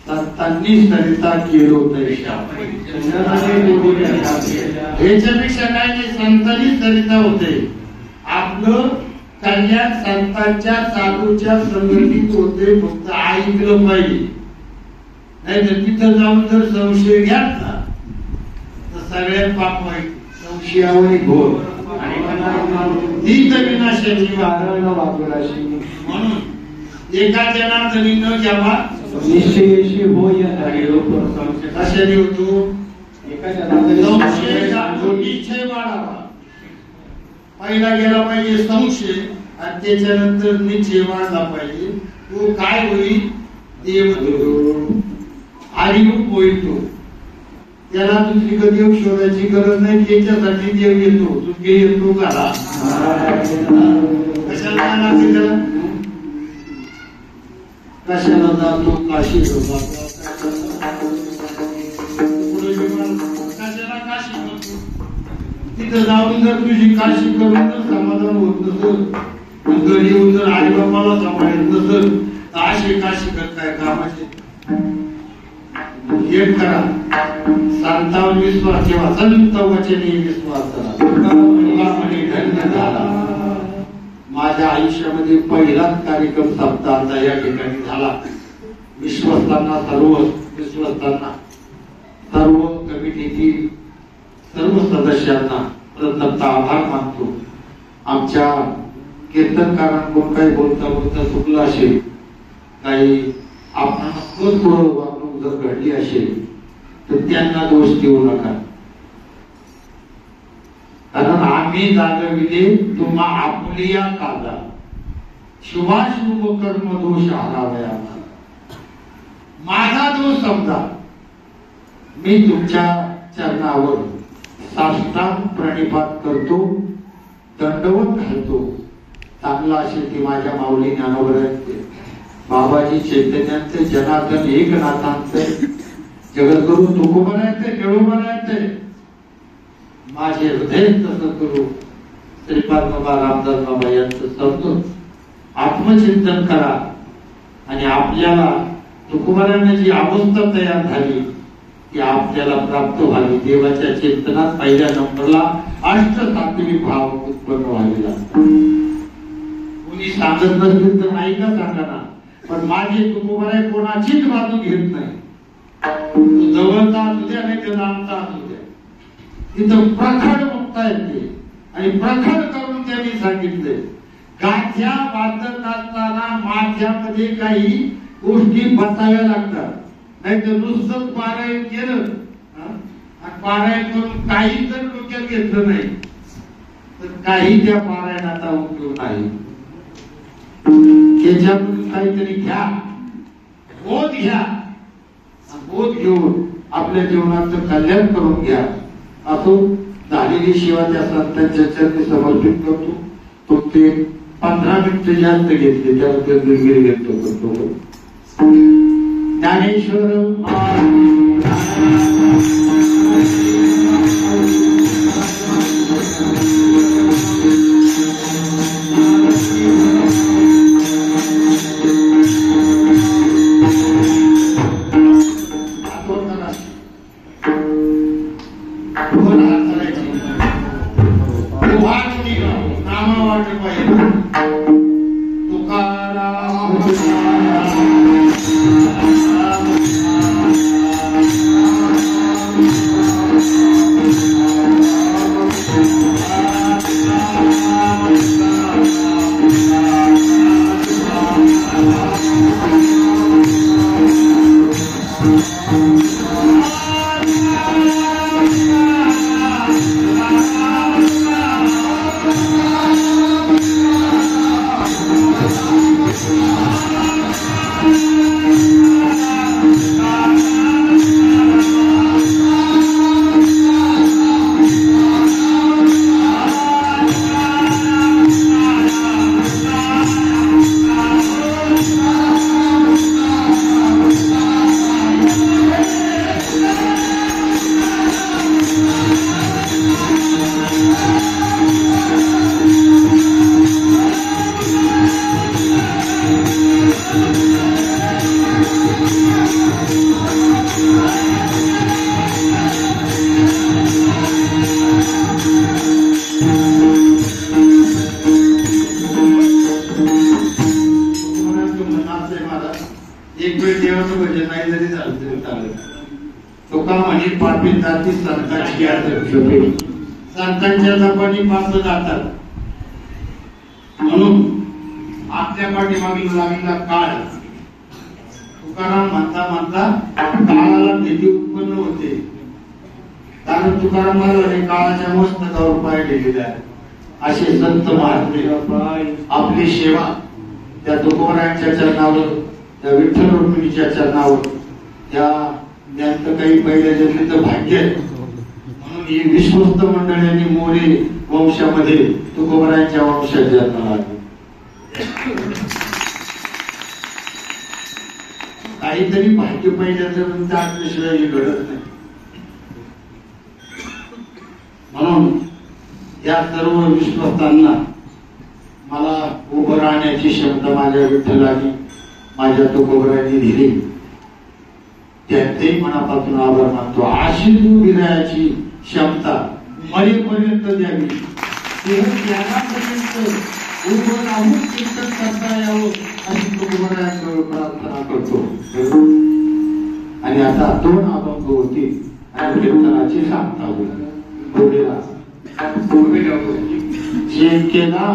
संतांनी सरिता केलो याच्यापेक्षा काय नाही. संतांनी सरिता होते. आपलं कल्याण संतांच्या साधूच्या संगतीत होते. फक्त ऐकलं पाहिजे नाही तर तिथं जाऊन जर संशय घ्यायचा तर सगळ्यात पाप वाईट संशयावरी घोर ती तर विनाशाची वाराशी. म्हणून एका जनार्दनीनं जेव्हा निश्चयशी होय कशाने होतो निश्चय वाढावा. पहिला गेला पाहिजे संशय आणि त्याच्यानंतर निश्चय वाढला पाहिजे. तो काय होईल देव आदिरूप होईल. तो त्याला दुसरीकडे देव शोधायची गरज नाही. त्याच्यासाठी देव येतो. तुझे येतो घाला कशाला लागते त्याला कशाला जातो काशी कशाला काशी करतो. तिथं जाऊन जर तुझी काशी करून जर समाधान होत नसेल घरी येऊन जर आई बापाला सांभाळत नसेल तर अशी काशी करताय कामाचे हेट करा, संतावर विश्वास ठेवा, संत वचनी विश्वास करा. तुका म्हणे धन्य झाला. माझ्या आयुष्यामध्ये पहिलाच कार्यक्रम सप्ताहाचा या ठिकाणी झाला. विश्वस्तांना, सर्व विश्वस्तांना, सर्व कमिटीतील सर्व सदस्यांना प्रथमतः आभार मानतो. आमच्या कीर्तनकारांकडून काही बोलता बोलता चुकलं असेल, काही आपण वागणूक जर घडली असेल तर त्यांना दोष देऊ नका. कारण आम्ही जागविले तुम्हा आपुलिया कादा, शुभाशुभ कर्म दोष हारावया. माझा दोष समजा, मी तुमच्या चरणावर साष्टांग प्रणिपात करतो, दंडवत घालतो. चांगला असेल ती माझ्या माऊली ज्ञानोबरांचे, बाबाजी चैतन्यांचे, जनार्दन एकनाथांचे, जगद्गुरु तुकोबरांचे, केळोबरांचे. माझे हृदय तसं करू. श्रीपाद बाबा, रामदास बाबा यांचं समजून आत्मचिंतन करा. आणि आपल्याला तुकोबरांना जी अवस्था तयार झाली ती आपल्याला प्राप्त व्हावी. देवाच्या चिंतनात पहिल्या नंबरला अष्टसात्विक भाव उत्पन्न व्हावे लागतात. कोणी सांगत नसेल तर ऐका, सांगा ना. पण माझे तुकोबराय कोणाचीच बाजू घेत नाही. जवळचा असू द्या नाही तर लांबचा असू द्या, तिथं प्रखड बघता येते. आणि प्रखड करून त्यांनी सांगितले, गाठ्या बांधत असताना माझ्यामध्ये काही गोष्टी बसाव्या लागतात. नाही तर नुसतं पारायण केलं आणि पारायण करून काही जर डोक्यात घेतलं नाही तर काही त्या पारायणाचा उपयोग नाही. त्याच्यातून काहीतरी घ्या, बोध घ्या. बोध घेऊन आपल्या जीवनाचं कल्याण करून घ्या. असो झालेली सेवा त्या संतांच्या चरणी समर्पित करतो. तुमचे 15 मिनिटं जास्त घेतले त्याबद्दल दिलगिरी व्यक्त करतो. ज्ञानेश्वर संतांच्या जपानी पात्र जातात. म्हणून आपल्या पाठीमागील लागलेला काळ तुकाराम म्हणता म्हणता काळाला भीती उत्पन्न होते. कारण तुकाराम महाराजांनी काळाच्या मस्तकावर पाय ठेवलेला आहे. असे संत महात्मे आपली सेवा त्या तुकोबरायांच्या चरणावर, त्या विठ्ठल रुक्मिणीच्या चरणावर, त्या ज्यांचं काही पहिल्या जन्मीचं भाग्य आहे. म्हणून ही विश्वस्त मंडळांनी मोरे वंशामध्ये तुकोबरायांच्या वंशात जन्माला आले. काहीतरी भाग्य पहिल्या जन्मीचं आपल्याशिवाय हे घडत नाही. म्हणून या सर्व विश्वस्तांना मला उभं राहण्याची क्षमता माझ्या विठ्ठलाने, माझ्या तुकोबरायांनी दिली. त्यांचेही मनापासून आभार मानतो. अशी विनयाची क्षमता मरेपर्यंत द्यावी, त्यापर्यंत उभं राहून कीर्तन करता यावं अशी तुकोबारायांजवळ प्रार्थना करतो. आणि आता 2 अभंग होतील आणि कीर्तनाची सांगता होईल. बोलेला जे केला